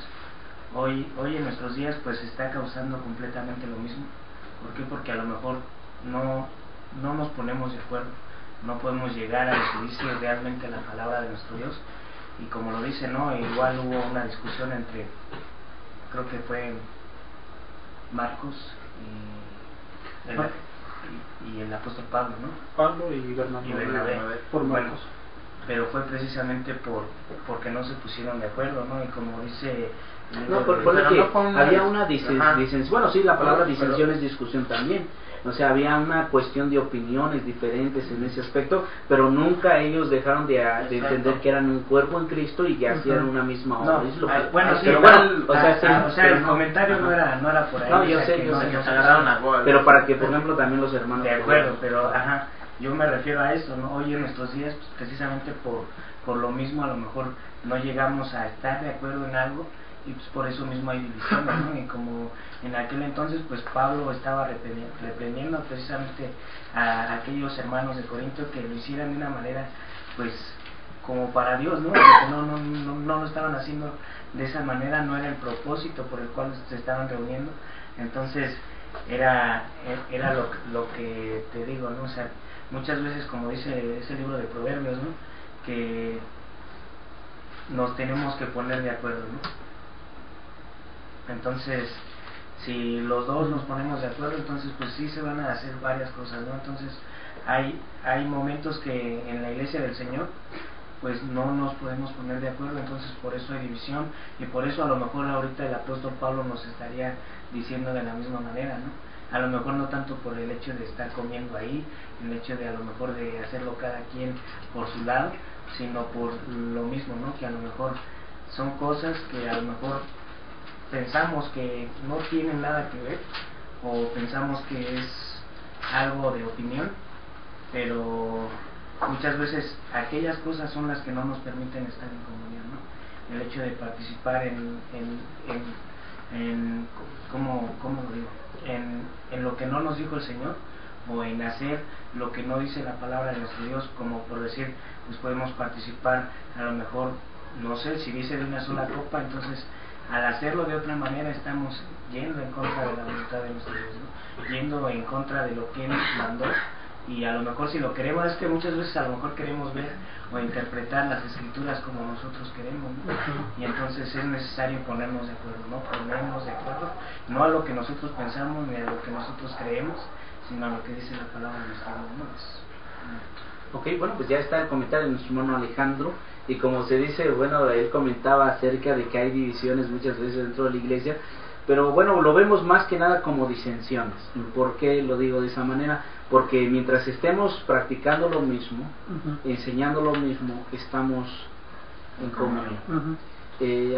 Hoy en nuestros días pues se está causando completamente lo mismo. ¿Por qué? Porque a lo mejor no nos ponemos de acuerdo, no podemos llegar a lo que dice realmente la palabra de nuestro Dios. Y como lo dice, ¿no? Igual hubo una discusión entre, creo que fue Marcos y el apóstol Pablo, ¿no? Pablo y Bernabé. Por Marcos. Bueno, pero fue precisamente porque no se pusieron de acuerdo, ¿no? Y como dice... No, por que había una disensión. Bueno, sí, la palabra disensión es discusión también. O sea, había una cuestión de opiniones diferentes en ese aspecto, pero nunca ellos dejaron de entender que eran un cuerpo en Cristo y que hacían una misma obra. No, bueno, sí, o sea, el comentario no era por ahí. No, yo sé, se agarraron a gol. Pero para que, por ejemplo, también los hermanos... De acuerdo, pero yo me refiero a esto, ¿no? Hoy en nuestros días, pues, precisamente por lo mismo, a lo mejor no llegamos a estar de acuerdo en algo, y pues por eso mismo hay divisiones, ¿no? Y como en aquel entonces pues Pablo estaba reprendiendo precisamente a aquellos hermanos de Corinto que lo hicieran de una manera pues como para Dios, ¿no? Porque no lo estaban haciendo de esa manera, no era el propósito por el cual se estaban reuniendo. Entonces era lo que te digo, ¿no? O sea, muchas veces, como dice ese libro de Proverbios, ¿no? Que nos tenemos que poner de acuerdo, ¿no? Entonces, si los dos nos ponemos de acuerdo, entonces pues sí se van a hacer varias cosas, ¿no? Entonces hay momentos que en la iglesia del Señor pues no nos podemos poner de acuerdo, entonces por eso hay división, y por eso a lo mejor ahorita el apóstol Pablo nos estaría diciendo de la misma manera, ¿no? A lo mejor no tanto por el hecho de estar comiendo ahí, el hecho de a lo mejor de hacerlo cada quien por su lado, sino por lo mismo, ¿no? Que a lo mejor son cosas que a lo mejor pensamos que no tienen nada que ver, o pensamos que es algo de opinión, pero muchas veces aquellas cosas son las que no nos permiten estar en comunión, ¿no? El hecho de participar ¿cómo lo digo? En lo que no nos dijo el Señor, o en hacer lo que no dice la palabra de nuestro Dios, como por decir, pues podemos participar a lo mejor, no sé, si dice de una sola copa, entonces al hacerlo de otra manera estamos yendo en contra de la voluntad de nuestro Dios, ¿no? Yendo en contra de lo que Él mandó, Y a lo mejor si lo queremos, es que muchas veces a lo mejor queremos ver o interpretar las escrituras como nosotros queremos, ¿no? Y entonces es necesario ponernos de acuerdo, ¿no? Ponernos de acuerdo, no a lo que nosotros pensamos ni a lo que nosotros creemos, sino a lo que dice la palabra de nuestro Dios, ¿no? Ok, bueno, pues ya está el comentario de nuestro hermano Alejandro, y como se dice, bueno, él comentaba acerca de que hay divisiones muchas veces dentro de la iglesia, pero bueno, lo vemos más que nada como disensiones. ¿Por qué lo digo de esa manera? Porque mientras estemos practicando lo mismo, enseñando lo mismo, estamos en comunión.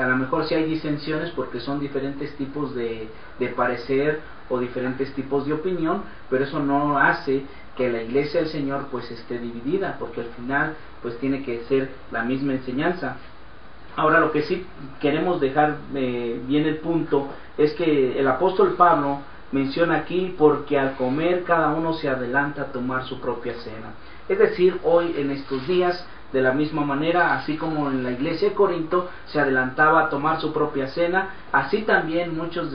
A lo mejor sí hay disensiones porque son diferentes tipos de parecer o diferentes tipos de opinión, pero eso no hace que la iglesia del Señor pues esté dividida, porque al final pues tiene que ser la misma enseñanza. Ahora, lo que sí queremos dejar bien el punto es que el apóstol Pablo menciona aquí: porque al comer cada uno se adelanta a tomar su propia cena. Es decir, hoy en estos días, de la misma manera, así como en la iglesia de Corinto se adelantaba a tomar su propia cena, así también muchos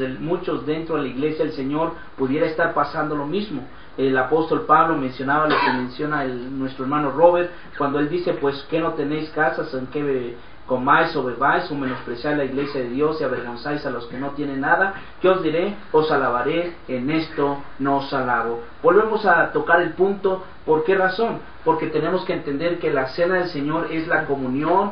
dentro de la iglesia del Señor pudiera estar pasando lo mismo. El apóstol Pablo mencionaba lo que menciona nuestro hermano Robert, cuando él dice: pues que no tenéis casas en que comáis o bebáis, o menospreciáis la iglesia de Dios y avergonzáis a los que no tienen nada. ¿Qué os diré? Os alabaré, en esto no os alabo. Volvemos a tocar el punto. ¿Por qué razón? Porque tenemos que entender que la cena del Señor es la comunión,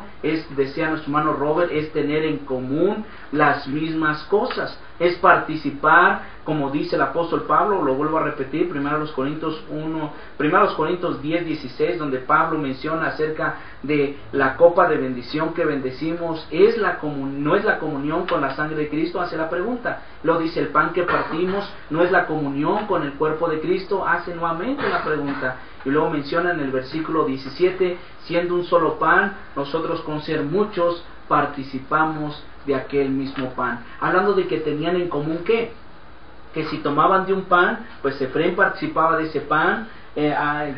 decía nuestro hermano Robert, es tener en común las mismas cosas, es participar, como dice el apóstol Pablo, lo vuelvo a repetir, 1 Corintios 10:16, donde Pablo menciona acerca de la copa de bendición que bendecimos, no es la comunión con la sangre de Cristo, hace la pregunta. Luego dice: el pan que partimos no es la comunión con el cuerpo de Cristo, hace nuevamente la pregunta. Y luego menciona en el versículo 17: siendo un solo pan, nosotros con ser muchos participamos de aquel mismo pan. Hablando de que tenían en común ¿qué? Que si tomaban de un pan, pues Efraín participaba de ese pan,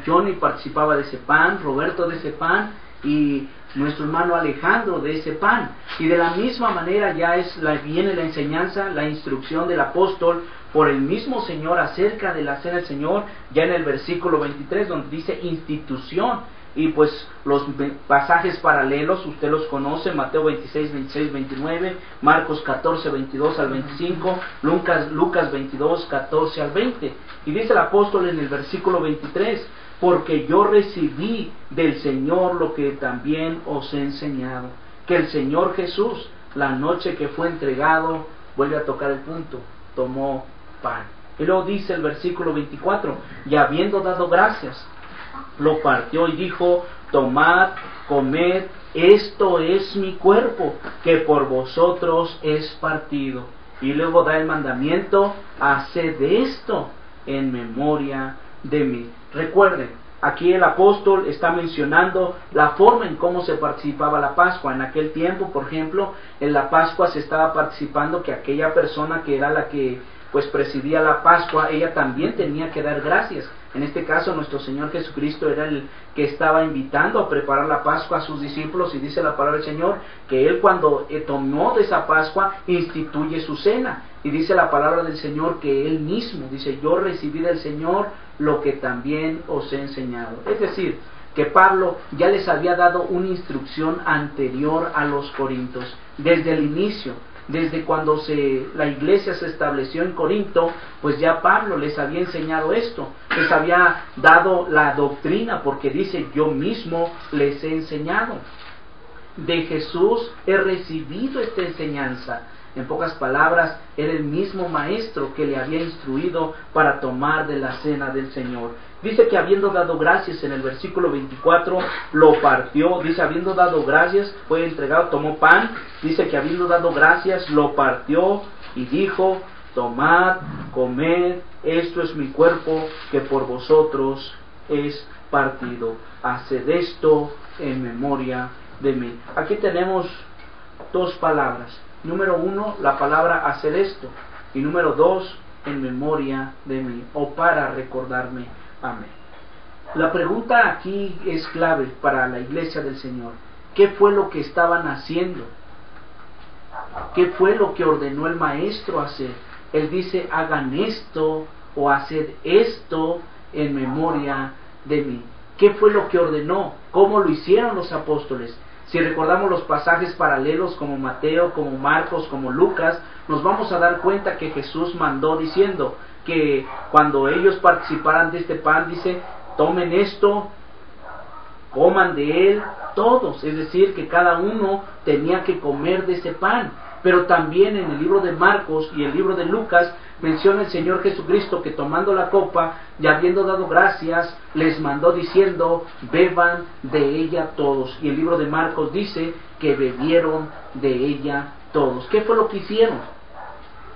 Johnny participaba de ese pan, Roberto de ese pan, y nuestro hermano Alejandro de ese pan. Y de la misma manera ya viene la enseñanza, la instrucción del apóstol por el mismo Señor acerca de la cena del Señor, ya en el versículo 23, donde dice institución. Y pues los pasajes paralelos usted los conoce: Mateo 26, 26, 29, Marcos 14, 22 al 25, Lucas 22, 14 al 20. Y dice el apóstol en el versículo 23: porque yo recibí del Señor lo que también os he enseñado, que el Señor Jesús, la noche que fue entregado, vuelve a tocar el punto, tomó pan. Y luego dice el versículo 24: y habiendo dado gracias, lo partió y dijo: tomad, comed, esto es mi cuerpo, que por vosotros es partido. Y luego da el mandamiento: haced esto en memoria de mí. Recuerden, aquí el apóstol está mencionando la forma en cómo se participaba la Pascua. En aquel tiempo, por ejemplo, en la Pascua se estaba participando que aquella persona que era la que pues presidía la Pascua, ella también tenía que dar gracias. En este caso, nuestro Señor Jesucristo era el que estaba invitando a preparar la Pascua a sus discípulos, y dice la palabra del Señor que Él, cuando tomó de esa Pascua, instituye su cena. Y dice la palabra del Señor que Él mismo dice: yo recibí del Señor lo que también os he enseñado. Es decir, que Pablo ya les había dado una instrucción anterior a los corintios, desde el inicio. Desde cuando la iglesia se estableció en Corinto, pues ya Pablo les había enseñado esto, les había dado la doctrina, porque dice: yo mismo les he enseñado. De Jesús he recibido esta enseñanza. En pocas palabras, era el mismo maestro que le había instruido para tomar de la cena del Señor. Dice que habiendo dado gracias, en el versículo 24, lo partió. Dice: habiendo dado gracias, fue entregado, tomó pan. Dice que habiendo dado gracias, lo partió y dijo: tomad, comed, esto es mi cuerpo, que por vosotros es partido. Haced esto en memoria de mí. Aquí tenemos dos palabras. Número 1, la palabra hacer esto. Y número 2, en memoria de mí, o para recordarme. Amén. La pregunta aquí es clave para la iglesia del Señor. ¿Qué fue lo que estaban haciendo? ¿Qué fue lo que ordenó el maestro hacer? Él dice: hagan esto o haced esto en memoria de mí. ¿Qué fue lo que ordenó? ¿Cómo lo hicieron los apóstoles? Si recordamos los pasajes paralelos como Mateo, como Marcos, como Lucas, nos vamos a dar cuenta que Jesús mandó diciendo que cuando ellos participaran de este pan, dice, tomen esto, coman de él todos, es decir, que cada uno tenía que comer de ese pan. Pero también en el libro de Marcos y el libro de Lucas menciona el Señor Jesucristo que tomando la copa y habiendo dado gracias, les mandó diciendo, beban de ella todos. Y el libro de Marcos dice que bebieron de ella todos. ¿Qué fue lo que hicieron?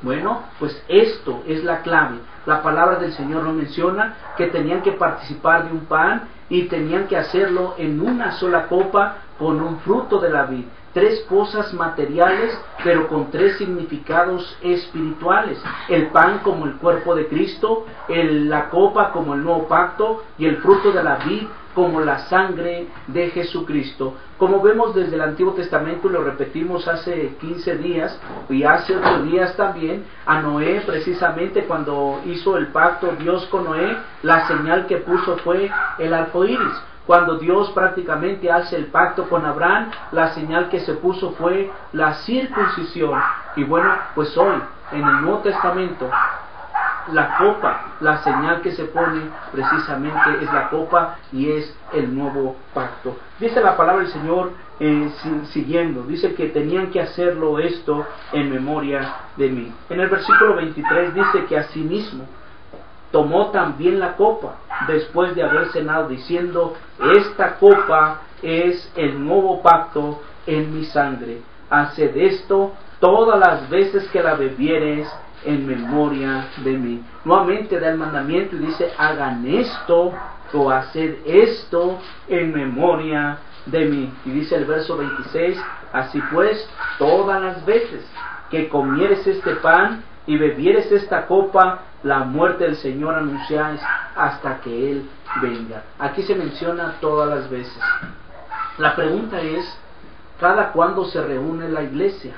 Bueno, pues esto es la clave. La palabra del Señor nos menciona que tenían que participar de un pan y tenían que hacerlo en una sola copa con un fruto de la vid. 3 cosas materiales, pero con 3 significados espirituales. El pan como el cuerpo de Cristo, la copa como el nuevo pacto y el fruto de la vid como la sangre de Jesucristo. Como vemos desde el Antiguo Testamento, y lo repetimos hace 15 días y hace 8 días también, a Noé precisamente cuando hizo el pacto Dios con Noé, la señal que puso fue el arco iris. Cuando Dios prácticamente hace el pacto con Abraham, la señal que se puso fue la circuncisión. Y bueno, pues hoy, en el Nuevo Testamento, la copa, la señal que se pone precisamente es la copa y es el nuevo pacto. Dice la palabra del Señor siguiendo, dice que tenían que hacerlo esto en memoria de mí. En el versículo 23 dice que asimismo tomó también la copa después de haber cenado diciendo, esta copa es el nuevo pacto en mi sangre. Haced esto todas las veces que la bebiereis en memoria de mí. Nuevamente da el mandamiento y dice, hagan esto o haced esto en memoria de mí. Y dice el verso 26, así pues, todas las veces que comieres este pan y bebieres esta copa, la muerte del Señor anunciáis hasta que Él venga. Aquí se menciona todas las veces. La pregunta es, ¿cada cuándo se reúne la iglesia?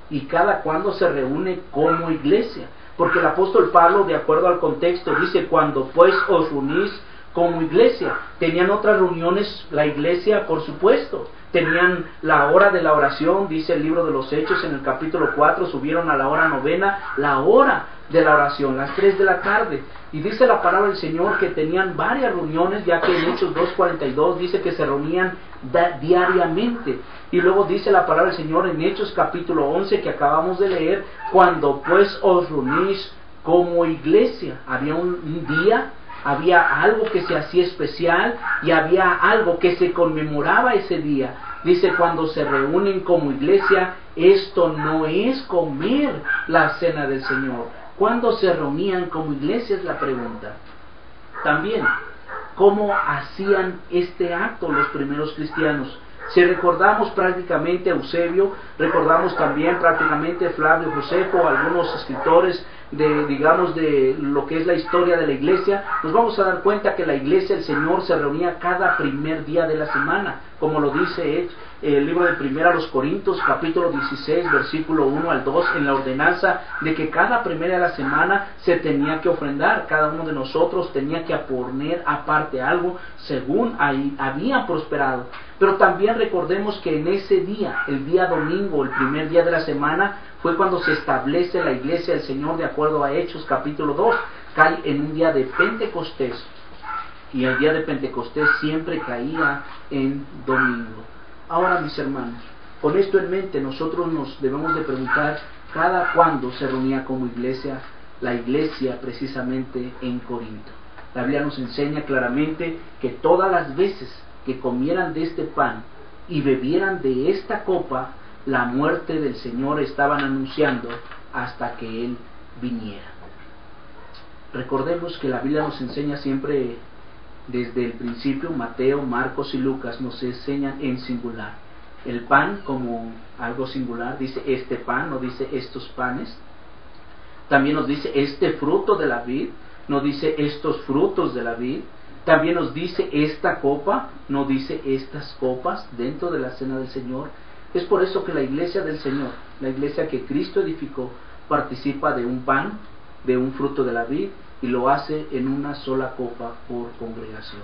¿Y cada cuándo se reúne como iglesia? Porque el apóstol Pablo, de acuerdo al contexto, dice, cuando pues os reunís como iglesia. Tenían otras reuniones la iglesia, por supuesto. Tenían la hora de la oración, dice el libro de los Hechos en el capítulo 4, subieron a la hora novena, la hora de la oración, las 3 de la tarde. Y dice la palabra del Señor que tenían varias reuniones, ya que en Hechos 2:42 dice que se reunían diariamente. Y luego dice la palabra del Señor en Hechos capítulo 11 que acabamos de leer, cuando pues os reunís como iglesia. Había un día, había algo que se hacía especial y había algo que se conmemoraba ese día. Dice, cuando se reúnen como iglesia, esto no es comer la cena del Señor. ¿Cuándo se reunían como iglesia? Es la pregunta. También, ¿cómo hacían este acto los primeros cristianos? Si recordamos prácticamente a Eusebio, recordamos también prácticamente a Flavio Josefo, algunos escritores de lo que es la historia de la iglesia, nos vamos a dar cuenta que la iglesia del Señor se reunía cada primer día de la semana, como lo dice el libro de Primera a los Corintios, capítulo 16, versículo 1 al 2, en la ordenanza de que cada primera de la semana se tenía que ofrendar, cada uno de nosotros tenía que poner aparte algo según ahí había prosperado. Pero también recordemos que en ese día, el día domingo, el primer día de la semana, fue cuando se establece la iglesia del Señor de acuerdo a Hechos capítulo 2, cae en un día de Pentecostés, y el día de Pentecostés siempre caía en domingo. Ahora, mis hermanos, con esto en mente, nosotros nos debemos de preguntar cada cuándo se reunía como iglesia, la iglesia precisamente en Corinto. La Biblia nos enseña claramente que todas las veces que comieran de este pan y bebieran de esta copa, la muerte del Señor estaban anunciando hasta que Él viniera. Recordemos que la Biblia nos enseña siempre desde el principio, Mateo, Marcos y Lucas nos enseñan en singular. El pan como algo singular, dice este pan, no dice estos panes. También nos dice este fruto de la vid, no dice estos frutos de la vid. También nos dice esta copa, no dice estas copas dentro de la cena del Señor. Es por eso que la iglesia del Señor, la iglesia que Cristo edificó, participa de un pan, de un fruto de la vid y lo hace en una sola copa por congregación.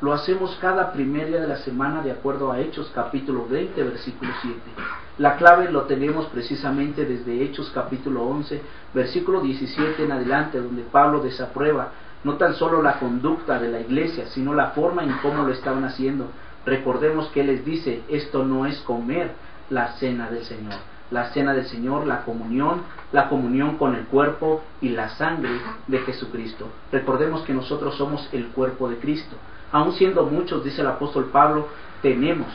Lo hacemos cada primer día de la semana de acuerdo a Hechos capítulo 20 versículo 7. La clave lo tenemos precisamente desde Hechos capítulo 11 versículo 17 en adelante, donde Pablo desaprueba no tan solo la conducta de la iglesia, sino la forma en cómo lo estaban haciendo. Recordemos que él les dice, esto no es comer la cena del Señor. La cena del Señor, la comunión con el cuerpo y la sangre de Jesucristo. Recordemos que nosotros somos el cuerpo de Cristo. Aun siendo muchos, dice el apóstol Pablo, debemos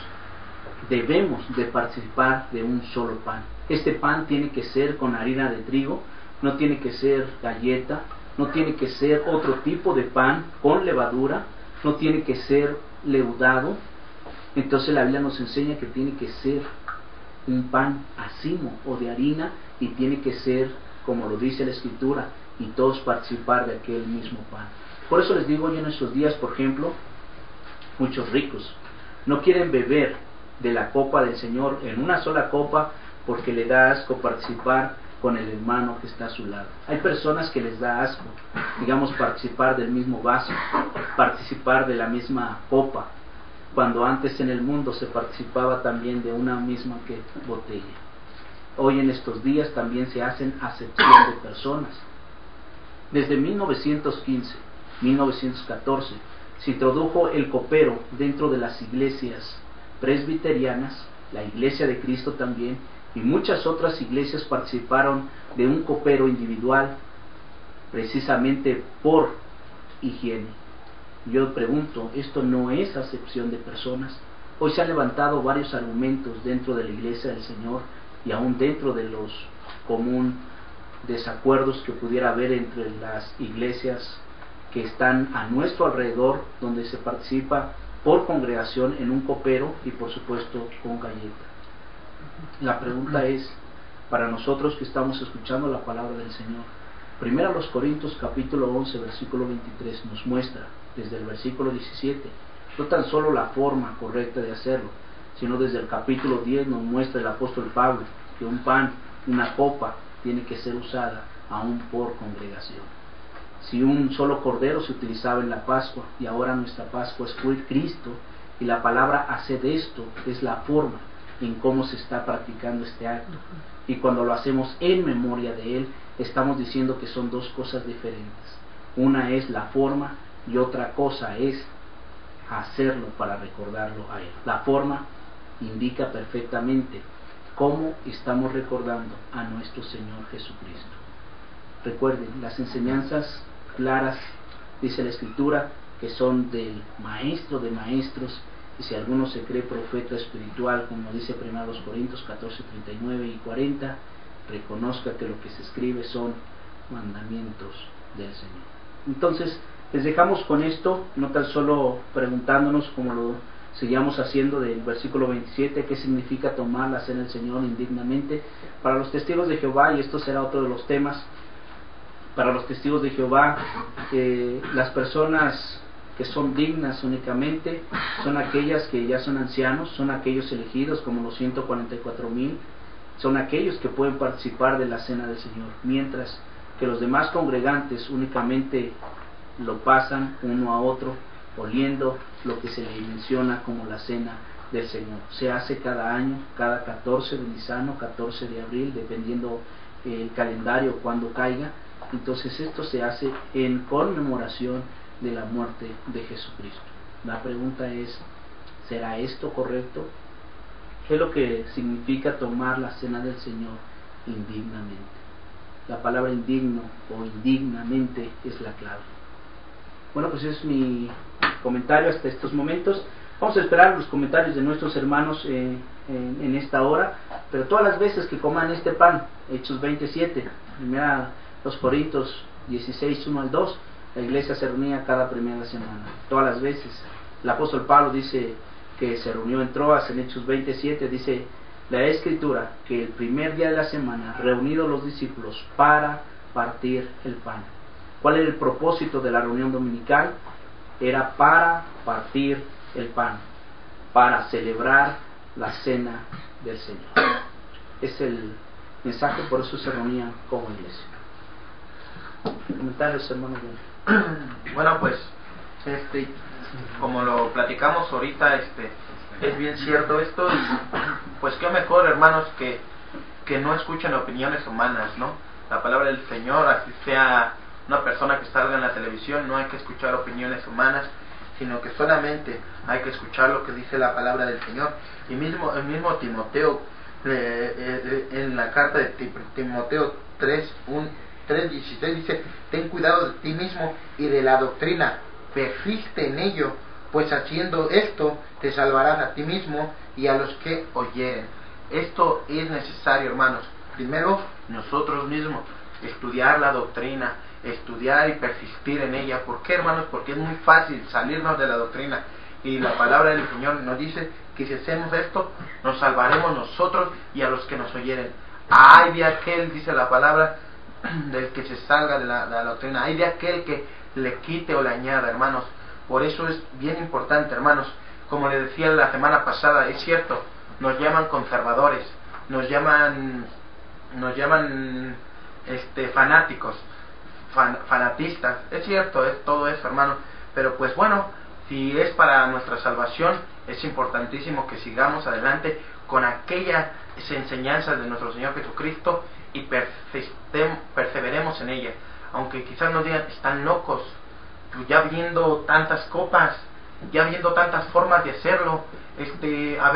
de participar de un solo pan. Este pan tiene que ser con harina de trigo, no tiene que ser galleta, no tiene que ser otro tipo de pan con levadura, no tiene que ser leudado. Entonces la Biblia nos enseña que tiene que ser un pan acimo o de harina, y tiene que ser, como lo dice la Escritura, y todos participar de aquel mismo pan. Por eso les digo, yo en estos días, por ejemplo, muchos ricos no quieren beber de la copa del Señor en una sola copa porque le da asco participar con el hermano que está a su lado. Hay personas que les da asco, digamos, participar del mismo vaso, participar de la misma copa, cuando antes en el mundo se participaba también de una misma botella. Hoy en estos días también se hacen acepción de personas. Desde 1915, 1914, se introdujo el copero dentro de las iglesias presbiterianas, la Iglesia de Cristo también, y muchas otras iglesias participaron de un copero individual, precisamente por higiene. Yo pregunto, ¿esto no es acepción de personas? Hoy se han levantado varios argumentos dentro de la Iglesia del Señor y aún dentro de los común desacuerdos que pudiera haber entre las iglesias que están a nuestro alrededor, donde se participa por congregación en un copero y por supuesto con galleta. La pregunta es, para nosotros que estamos escuchando la palabra del Señor, 1 Corintios capítulo 11 versículo 23 nos muestra desde el versículo 17 no tan solo la forma correcta de hacerlo, sino desde el capítulo 10 nos muestra el apóstol Pablo que un pan, una copa, tiene que ser usada aún por congregación. Si un solo cordero se utilizaba en la Pascua, y ahora nuestra Pascua es Cristo, y la palabra haced esto es la forma en cómo se está practicando este acto, y cuando lo hacemos en memoria de Él, estamos diciendo que son dos cosas diferentes. Una es la forma y otra cosa es hacerlo para recordarlo a Él. La forma indica perfectamente cómo estamos recordando a nuestro Señor Jesucristo. Recuerden, las enseñanzas claras, dice la Escritura, que son del Maestro de Maestros, y si alguno se cree profeta espiritual, como dice 1 Corintios 14, 39 y 40, reconozca que lo que se escribe son mandamientos del Señor. Entonces, les dejamos con esto, no tan solo preguntándonos, como lo seguíamos haciendo del versículo 27, qué significa tomar la cena del Señor indignamente. Para los testigos de Jehová, y esto será otro de los temas, para los testigos de Jehová, las personas que son dignas únicamente son aquellas que ya son ancianos, son aquellos elegidos como los 144,000, son aquellos que pueden participar de la cena del Señor, mientras que los demás congregantes únicamente lo pasan uno a otro, oliendo lo que se le menciona como la cena del Señor. Se hace cada año, cada 14 de Nisano, 14 de abril, dependiendo el calendario cuando caiga. Entonces esto se hace en conmemoración de la muerte de Jesucristo. La pregunta es, ¿será esto correcto? ¿Qué es lo que significa tomar la cena del Señor indignamente? La palabra indigno o indignamente es la clave. Bueno, pues es mi comentario hasta estos momentos. Vamos a esperar los comentarios de nuestros hermanos en esta hora, pero todas las veces que coman este pan, Hechos 27, 1 Corintios 16, 1 al 2, la iglesia se reunía cada primera semana, todas las veces. El apóstol Pablo dice que se reunió en Troas, en Hechos 27, dice la Escritura que el primer día de la semana, reunidos los discípulos para partir el pan. ¿Cuál era el propósito de la reunión dominical? Era para partir el pan, para celebrar la cena del Señor. Es el mensaje, por eso se reunían como iglesia. comentarios, hermano. Bueno, pues, como lo platicamos ahorita, es bien cierto esto, y pues qué mejor, hermanos, que no escuchen opiniones humanas, ¿no? La palabra del Señor, así sea una persona que salga en la televisión, no hay que escuchar opiniones humanas, sino que solamente hay que escuchar lo que dice la palabra del Señor. Y el mismo Timoteo, en la carta de Timoteo 3:16 dice: ten cuidado de ti mismo y de la doctrina, persiste en ello, pues haciendo esto te salvarás a ti mismo y a los que oyeren. Esto es necesario, hermanos. Primero, nosotros mismos, estudiar la doctrina, estudiar y persistir en ella. ¿Por qué, hermanos? Porque es muy fácil salirnos de la doctrina, y la palabra del Señor nos dice que si hacemos esto, nos salvaremos nosotros y a los que nos oyeren. Ay de aquel, dice la palabra, del que se salga de la doctrina. Ay de aquel que le quite o le añada, hermanos. Por eso es bien importante, hermanos. Como le decía la semana pasada, es cierto, nos llaman conservadores, nos llaman fanáticos, fanatistas. Es cierto, es todo eso, hermano. Pero pues bueno, si es para nuestra salvación, es importantísimo que sigamos adelante con aquellas enseñanzas de nuestro Señor Jesucristo y perseveremos en ella. Aunque quizás nos digan, están locos, ya viendo tantas copas, ya viendo tantas formas de hacerlo. A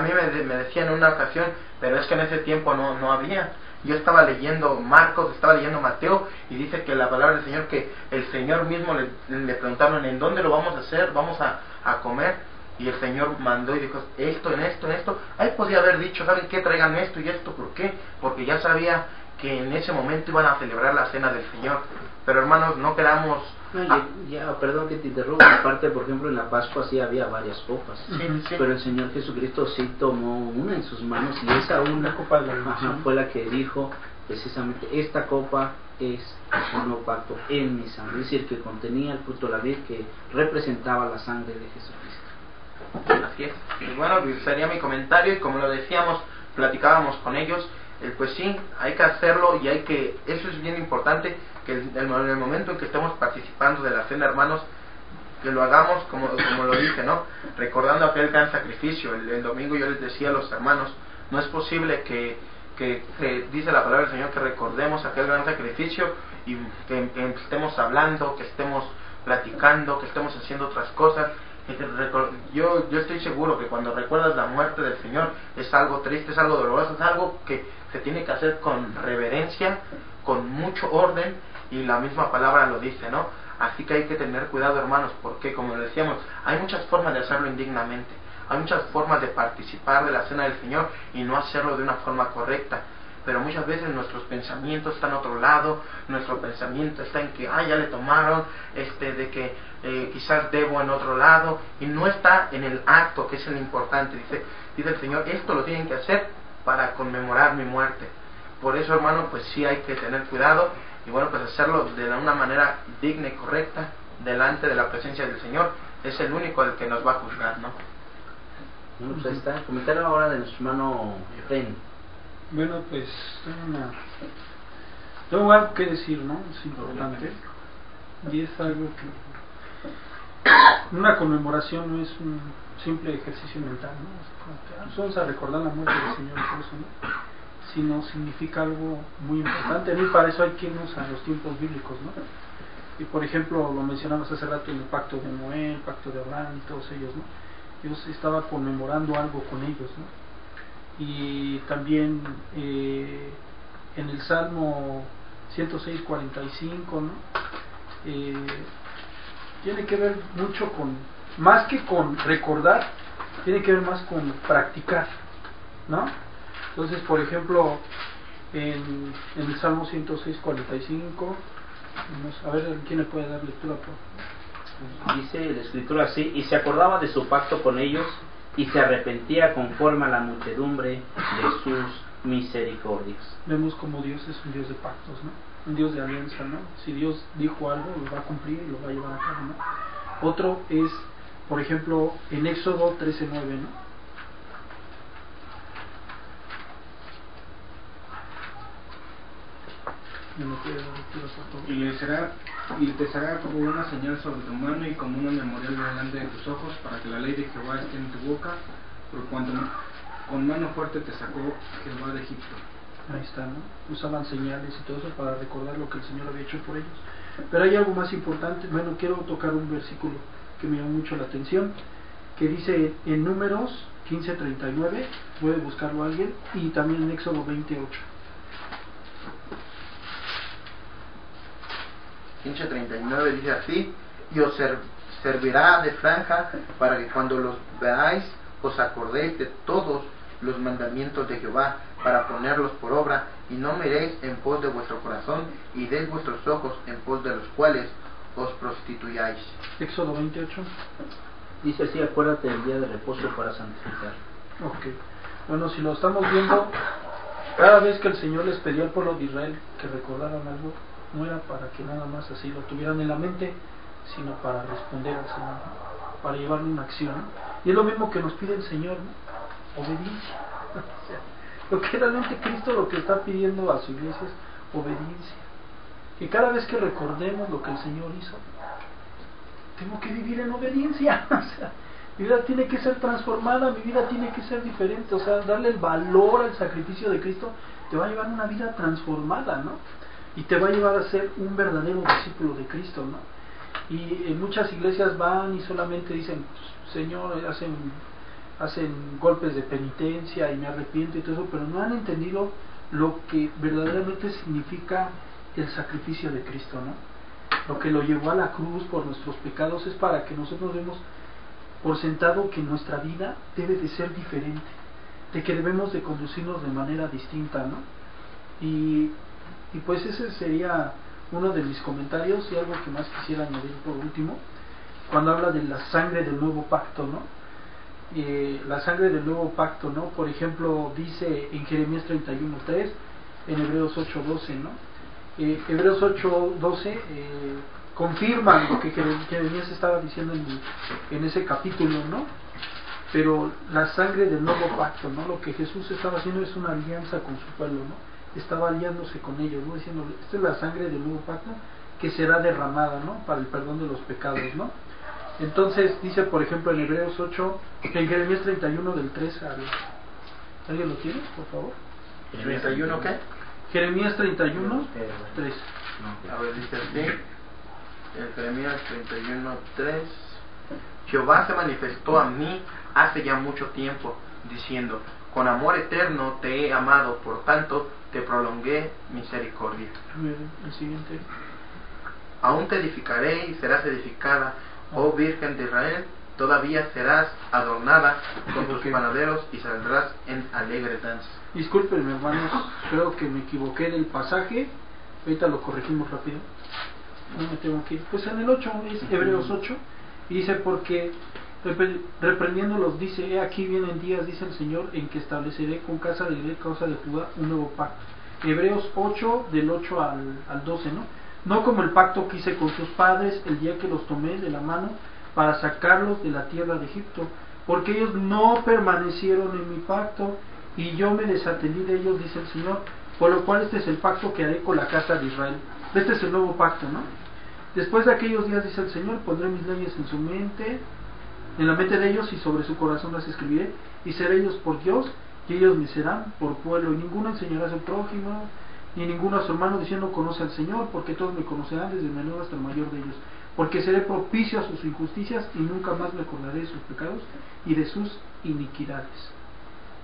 mí me decían en una ocasión, pero es que en ese tiempo no había. Yo estaba leyendo Marcos, estaba leyendo Mateo, y dice que la palabra del Señor, que el Señor mismo le preguntaron, ¿en dónde lo vamos a hacer? ¿Vamos a comer? Y el Señor mandó y dijo, esto, en esto. Ahí podía haber dicho, ¿saben qué? Traigan esto y esto. ¿Por qué? Porque ya sabía que en ese momento iban a celebrar la cena del Señor. Pero hermanos, no queramos... Perdón que te interrumpa. Aparte, por ejemplo, en la Pascua sí había varias copas, sí. pero el Señor Jesucristo sí tomó una en sus manos, y esa una copa de la fue la que dijo precisamente: esta copa es un nuevo pacto en mi sangre. Es decir, que contenía el fruto de la vid, que representaba la sangre de Jesucristo. Así es. Y bueno, sería mi comentario, y como lo decíamos, platicábamos con ellos, pues sí, hay que hacerlo, y eso es bien importante, que en el momento en que estemos participando de la cena, hermanos, que lo hagamos como lo dije, ¿no? Recordando aquel gran sacrificio. El domingo yo les decía a los hermanos, no es posible que dice la palabra del Señor que recordemos aquel gran sacrificio y que estemos hablando, que estemos platicando, que estemos haciendo otras cosas. Yo estoy seguro que cuando recuerdas la muerte del Señor es algo triste, es algo doloroso, es algo que se tiene que hacer con reverencia, con mucho orden, y la misma palabra lo dice, ¿no? Así que hay que tener cuidado, hermanos, porque como decíamos, hay muchas formas de hacerlo indignamente, hay muchas formas de participar de la cena del Señor y no hacerlo de una forma correcta. Pero muchas veces nuestros pensamientos están a otro lado, nuestro pensamiento está en que ya le tomaron, de que quizás debo en otro lado, y no está en el acto, que es el importante. Dice el Señor, esto lo tienen que hacer para conmemorar mi muerte. Por eso, hermano, pues sí hay que tener cuidado, y bueno, pues hacerlo de una manera digna y correcta delante de la presencia del Señor. Es el único el que nos va a juzgar, ¿no? Bueno, pues ahí está el comentario ahora de nuestro hermano Efraín. Bueno, pues tengo algo que decir, ¿no? Es importante, y es algo que una conmemoración no es un simple ejercicio mental, ¿no? Es como que vamos a recordar la muerte del Señor, por eso, ¿no? Sino significa algo muy importante. Y para eso hay que irnos a los tiempos bíblicos, ¿no? Y por ejemplo, lo mencionamos hace rato en el pacto de Noé, el pacto de Abraham, todos ellos, ¿no? Dios estaba conmemorando algo con ellos, ¿no? Y también en el Salmo 106:45, ¿no? Tiene que ver mucho con, más que con recordar, tiene que ver más con practicar, ¿no? Entonces, por ejemplo, en el Salmo 106:45, a ver, ¿quién le puede dar lectura, por favor? Dice la Escritura así: y se acordaba de su pacto con ellos, y se arrepentía conforme a la muchedumbre de sus misericordias. Vemos como Dios es un Dios de pactos, ¿no? Un Dios de alianza, ¿no? Si Dios dijo algo, lo va a cumplir y lo va a llevar a cabo, ¿no? Otro es, por ejemplo, en Éxodo 13:9, ¿no? Y te será como una señal sobre tu mano y como una memorial delante de tus ojos, para que la ley de Jehová esté en tu boca, por cuanto con mano fuerte te sacó Jehová de Egipto. Ahí está, ¿no? Usaban señales y todo eso para recordar lo que el Señor había hecho por ellos. Pero hay algo más importante. Bueno, quiero tocar un versículo que me llamó mucho la atención, que dice en Números 15:39, puede buscarlo alguien, y también en Éxodo 28. 15:39 dice así: y os servirá de franja para que cuando los veáis os acordéis de todos los mandamientos de Jehová, para ponerlos por obra, y no miréis en pos de vuestro corazón, y deis vuestros ojos en pos de los cuales os prostituyáis. Éxodo 28. Dice así: acuérdate del día de reposo para santificar. Ok. Bueno, si lo estamos viendo, cada vez que el Señor les pedía al pueblo de Israel que recordaran algo, no era para que nada más así lo tuvieran en la mente, sino para responder al Señor, para llevarle una acción. Y es lo mismo que nos pide el Señor, ¿no? Obediencia. O sea, lo que realmente Cristo lo que está pidiendo a su iglesia es obediencia. Que cada vez que recordemos lo que el Señor hizo, tengo que vivir en obediencia. O sea, mi vida tiene que ser transformada, mi vida tiene que ser diferente. O sea, darle el valor al sacrificio de Cristo te va a llevar a una vida transformada, ¿no? Y te va a llevar a ser un verdadero discípulo de Cristo, ¿no? Y en muchas iglesias van y solamente dicen, Señor, hacen golpes de penitencia y me arrepiento y todo eso, pero no han entendido lo que verdaderamente significa el sacrificio de Cristo, ¿no? Lo que lo llevó a la cruz por nuestros pecados es para que nosotros demos por sentado que nuestra vida debe de ser diferente, de que debemos de conducirnos de manera distinta, ¿no? Y pues ese sería uno de mis comentarios. Y algo que más quisiera añadir por último, cuando habla de la sangre del nuevo pacto, ¿no? La sangre del nuevo pacto, ¿no? Por ejemplo, dice en Jeremías 31:3, en Hebreos 8:12, ¿no? Hebreos 8:12 confirma lo que Jeremías estaba diciendo en ese capítulo, ¿no? Pero la sangre del nuevo pacto, ¿no? Lo que Jesús estaba haciendo es una alianza con su pueblo, ¿no? Estaba aliándose con ellos, ¿no? Diciendo, esta es la sangre del nuevo pacto que será derramada, ¿no? Para el perdón de los pecados, ¿no? Entonces dice, por ejemplo, en Hebreos 8, en Jeremías 31 del 3 al... ¿Alguien lo tiene, por favor? ¿31 qué? Jeremías 31, 3. A ver, dice así, en Jeremías 31:3: Jehová se manifestó a mí hace ya mucho tiempo, diciendo, con amor eterno te he amado, por tanto te prolongué misericordia. El siguiente. Aún te edificaré y serás edificada, oh Virgen de Israel, todavía serás adornada con tus panaderos y saldrás en alegre danza. Disculpen, hermanos, creo que me equivoqué del pasaje, ahorita lo corregimos rápido, no me tengo que ir. Pues en el 8, es Hebreos 8, y dice, porque reprendiéndolos dice, he aquí vienen días, dice el Señor, en que estableceré con casa de Israel, casa de Judá, un nuevo pacto. Hebreos 8, del 8 al 12, ¿no? No como el pacto que hice con sus padres el día que los tomé de la mano para sacarlos de la tierra de Egipto, porque ellos no permanecieron en mi pacto y yo me desatendí de ellos, dice el Señor, por lo cual este es el pacto que haré con la casa de Israel. Este es el nuevo pacto, ¿no? Después de aquellos días, dice el Señor, pondré mis leyes en su mente, en la mente de ellos, y sobre su corazón las escribiré, y seré ellos por Dios, y ellos me serán por pueblo, y ninguno enseñará a su prójimo, ni ninguno a su hermano, diciendo, conoce al Señor, porque todos me conocerán, desde el menor hasta el mayor de ellos, porque seré propicio a sus injusticias, y nunca más me acordaré de sus pecados y de sus iniquidades.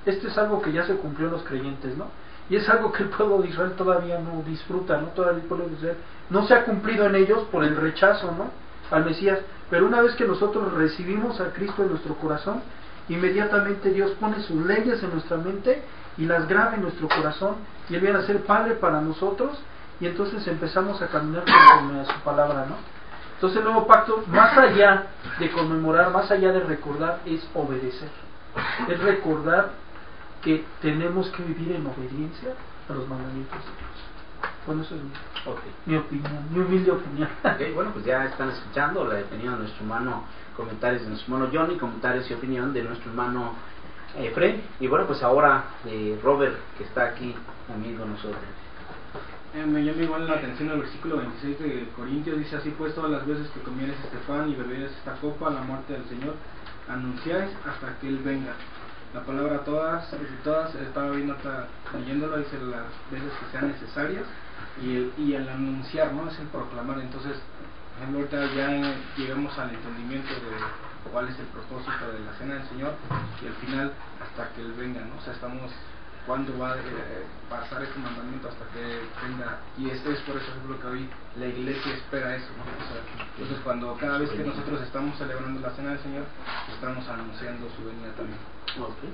Esto es algo que ya se cumplió en los creyentes, ¿no? Y es algo que el pueblo de Israel todavía no disfruta, ¿no? Todavía el pueblo de Israel no se ha cumplido en ellos por el rechazo, ¿no? Al Mesías. Pero una vez que nosotros recibimos a Cristo en nuestro corazón, inmediatamente Dios pone sus leyes en nuestra mente y las graba en nuestro corazón, y Él viene a ser Padre para nosotros, y entonces empezamos a caminar conforme a su palabra, ¿no? Entonces el nuevo pacto, más allá de conmemorar, más allá de recordar, es obedecer. Es recordar que tenemos que vivir en obediencia a los mandamientos de Dios. Bueno, eso es mi opinión, mi humilde opinión. Okay, bueno, pues ya están escuchando la opinión de nuestro hermano, comentarios de nuestro hermano Johnny, comentarios y opinión de nuestro hermano Fred. Y bueno, pues ahora Robert, que está aquí también con nosotros. Me llama igual la atención el versículo 26 de Corintios, dice así: pues todas las veces que comieres este pan y bebieres esta copa, la muerte del Señor anunciáis hasta que Él venga. La palabra todas, estaba viendo, leyéndolo, dice las veces que sean necesarias, y el anunciar, ¿no? Es el proclamar. Entonces, por ejemplo, ahorita ya llegamos al entendimiento de cuál es el propósito de la cena del Señor, y al final hasta que Él venga, ¿no? O sea, estamos, ¿cuándo va a pasar este mandamiento? Hasta que venga. Y es por eso que hoy la iglesia espera eso, ¿no? O sea, entonces cada vez que nosotros estamos celebrando la cena del Señor, estamos anunciando su venida también. Okay.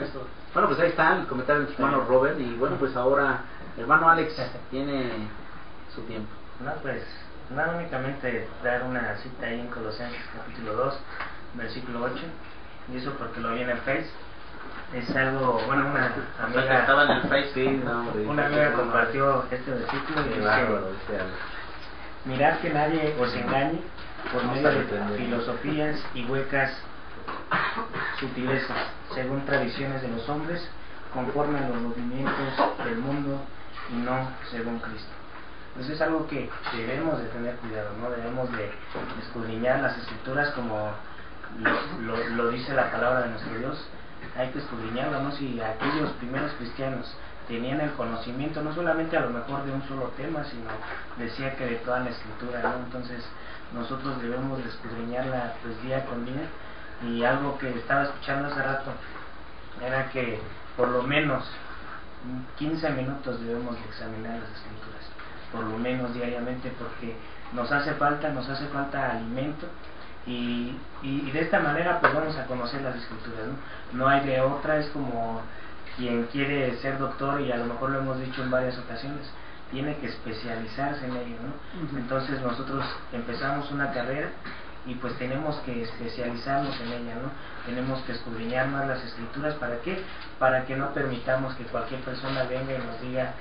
Esto. Bueno, pues ahí está el comentario del hermano Robert, y bueno, pues ahora hermano Alex tiene su tiempo. No, pues nada, únicamente dar una cita ahí en Colosenses capítulo 2 versículo 8, y eso porque lo vi en el Face. Es algo, bueno, una amiga estaba en el Face, sí, una amiga compartió este versículo y dice: mirad que nadie os engañe por medio de filosofías y huecas sutilezas, según tradiciones de los hombres, conforme a los movimientos del mundo y no según Cristo. Entonces es algo que debemos de tener cuidado, ¿no? Debemos de escudriñar las escrituras como lo dice la palabra de nuestro Dios. Hay que escudriñarlo, ¿no? Si aquellos primeros cristianos tenían el conocimiento, no solamente a lo mejor de un solo tema, sino decía que de toda la escritura, ¿no? Entonces nosotros debemos de escudriñarla pues día con día. Y algo que estaba escuchando hace rato era que por lo menos 15 minutos debemos de examinar las escrituras, por lo menos diariamente, porque nos hace falta alimento, y de esta manera pues vamos a conocer las escrituras, no hay de otra. Es como quien quiere ser doctor, y a lo mejor lo hemos dicho en varias ocasiones, tiene que especializarse en ello, ¿no? Entonces nosotros empezamos una carrera y pues tenemos que especializarnos en ella, ¿no? Tenemos que escudriñar más las escrituras. ¿Para qué? Para que no permitamos que cualquier persona venga y nos diga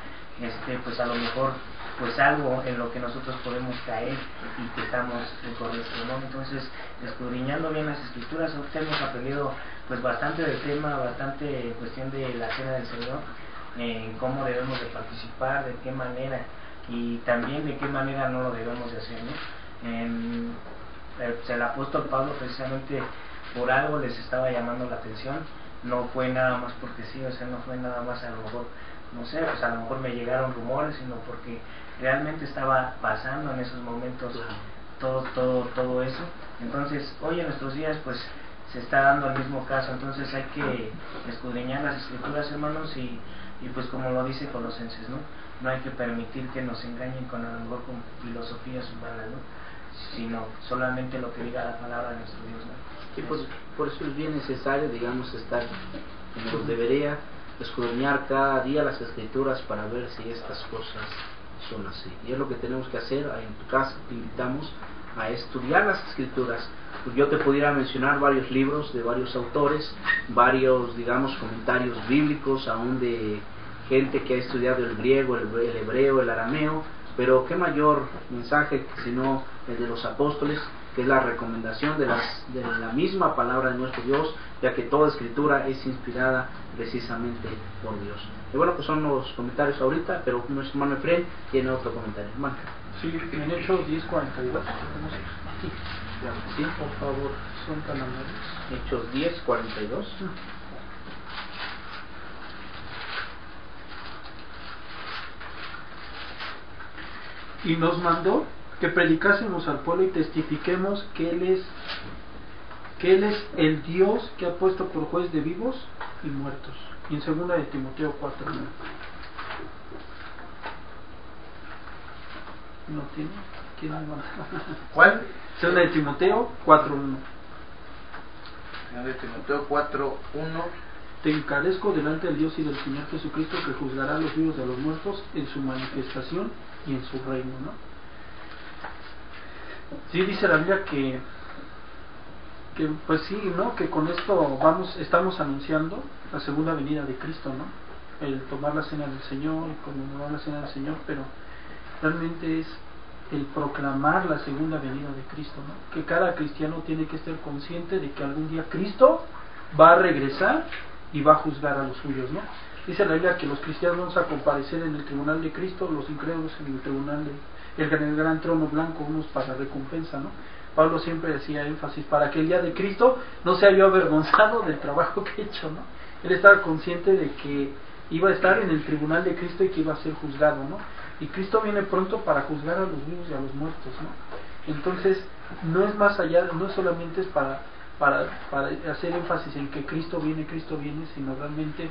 pues a lo mejor pues algo en lo que nosotros podemos caer y que estamos incorrectos, ¿no? Entonces, escudriñando bien las escrituras, hemos aprendido pues bastante del tema, bastante en cuestión de la cena del Señor, en cómo debemos de participar, de qué manera, y también de qué manera no lo debemos de hacer, ¿no? El apóstol Pablo precisamente por algo les estaba llamando la atención, no fue nada más porque sí, o sea, no fue nada más a lo mejor, no sé, pues a lo mejor me llegaron rumores, sino porque realmente estaba pasando en esos momentos todo eso. Entonces hoy en nuestros días pues se está dando el mismo caso. Entonces hay que escudriñar las escrituras, hermanos, y pues como lo dice Colosenses, no hay que permitir que nos engañen con a lo mejor con filosofías humanas, sino solamente lo que diga la palabra de nuestro Dios, Y por eso es bien necesario, digamos, estar como nos debería, escudriñar cada día las escrituras para ver si estas cosas son así. Y es lo que tenemos que hacer. En tu casa te invitamos a estudiar las escrituras. Pues yo te pudiera mencionar varios libros de varios autores, varios, digamos, comentarios bíblicos, aún de gente que ha estudiado el griego, el hebreo, el arameo, pero qué mayor mensaje que sino el de los apóstoles, que es la recomendación de la misma palabra de nuestro Dios, ya que toda escritura es inspirada precisamente por Dios. Y bueno, pues son los comentarios ahorita, pero nuestro hermano Efraín tiene otro comentario. Hermano. Sí, en Hechos 10:42. Sí, por favor. Son tan amables. Hechos 10:42. Y nos mandó que predicásemos al pueblo y testifiquemos que Él es el Dios que ha puesto por juez de vivos y muertos. Y en 2 de Timoteo 4:1. ¿No tiene? ¿Quién me manda? ¿Cuál? 2 de Timoteo 4:1. 2 de Timoteo 4:1. Te encarezco delante del Dios y del Señor Jesucristo, que juzgará a los vivos de los muertos en su manifestación y en su reino, ¿no? Sí, dice la Biblia que pues sí, ¿no? Que con esto estamos anunciando la segunda venida de Cristo, ¿no? El tomar la cena del Señor, conmemorar la cena del Señor, pero realmente es el proclamar la segunda venida de Cristo, ¿no? Que cada cristiano tiene que estar consciente de que algún día Cristo va a regresar y va a juzgar a los suyos, ¿no? Dice la Biblia que los cristianos vamos a comparecer en el tribunal de Cristo, los incrédulos en el tribunal el gran trono blanco, unos para recompensa, ¿no? Pablo siempre hacía énfasis para que el día de Cristo no sea yo avergonzado del trabajo que he hecho, ¿no? Él estaba consciente de que iba a estar en el tribunal de Cristo y que iba a ser juzgado, ¿no? Y Cristo viene pronto para juzgar a los vivos y a los muertos, ¿no? Entonces, no es más allá, no solamente es para hacer énfasis en que Cristo viene, sino realmente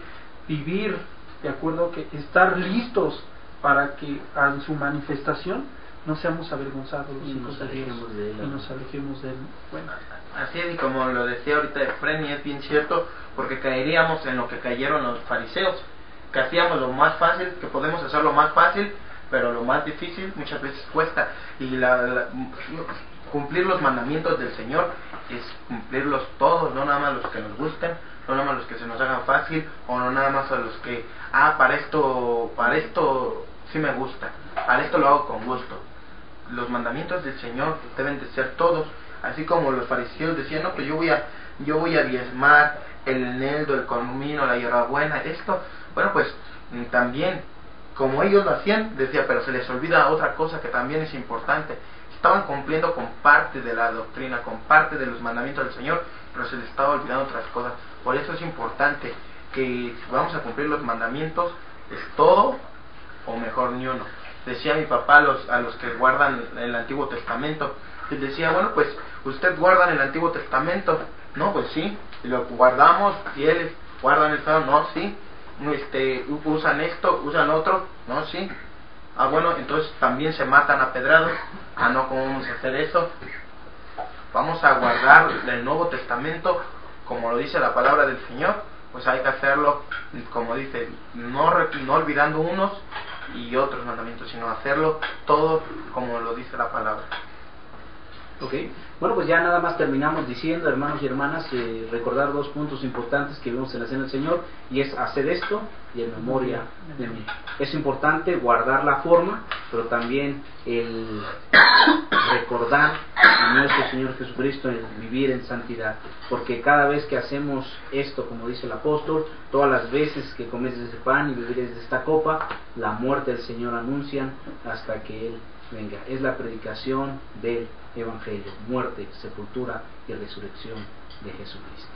vivir de acuerdo a que estar listos para que en su manifestación no seamos avergonzados los hijos de Dios y nos alejemos de él. Bueno, así es, y como lo decía ahorita Efraín, y es bien cierto, porque caeríamos en lo que cayeron los fariseos, que hacíamos lo más fácil, que podemos hacer lo más fácil, pero lo más difícil muchas veces cuesta, y cumplir los mandamientos del Señor es cumplirlos todos, no nada más los que nos gusten, no nada más los que se nos hagan fácil, o no nada más a los que, para esto sí me gusta, para esto lo hago con gusto. Los mandamientos del Señor deben de ser todos, así como los fariseos decían, no, pues yo voy a diezmar el eneldo, el comino, la hierbabuena, esto. Bueno, pues también, como ellos lo hacían, decía, pero se les olvida otra cosa que también es importante. Estaban cumpliendo con parte de la doctrina, con parte de los mandamientos del Señor, pero se les estaba olvidando otras cosas. Por eso es importante que si vamos a cumplir los mandamientos, es todo o mejor ni uno. Decía mi papá a los que guardan el Antiguo Testamento, les decía, bueno, pues usted guardan el Antiguo Testamento, no, pues sí, y lo guardamos, fieles, guardan el Salmo, no, sí, usan esto, usan otro, no, sí, bueno, entonces también se matan a pedrados, no, ¿cómo vamos a hacer eso? Vamos a guardar el Nuevo Testamento como lo dice la palabra del Señor, pues hay que hacerlo, como dice, no olvidando unos y otros mandamientos, sino hacerlo todo como lo dice la palabra. Ok, bueno, pues ya nada más terminamos diciendo, hermanos y hermanas, recordar dos puntos importantes que vimos en la Cena del Señor, y es hacer esto y en memoria de mí. Es importante guardar la forma, pero también el recordar a nuestro Señor Jesucristo, el vivir en santidad, porque cada vez que hacemos esto, como dice el apóstol, todas las veces que comes de ese pan y bebes de esta copa, la muerte del Señor anuncian hasta que Él venga. Es la predicación del Evangelio, muerte, sepultura y resurrección de Jesucristo.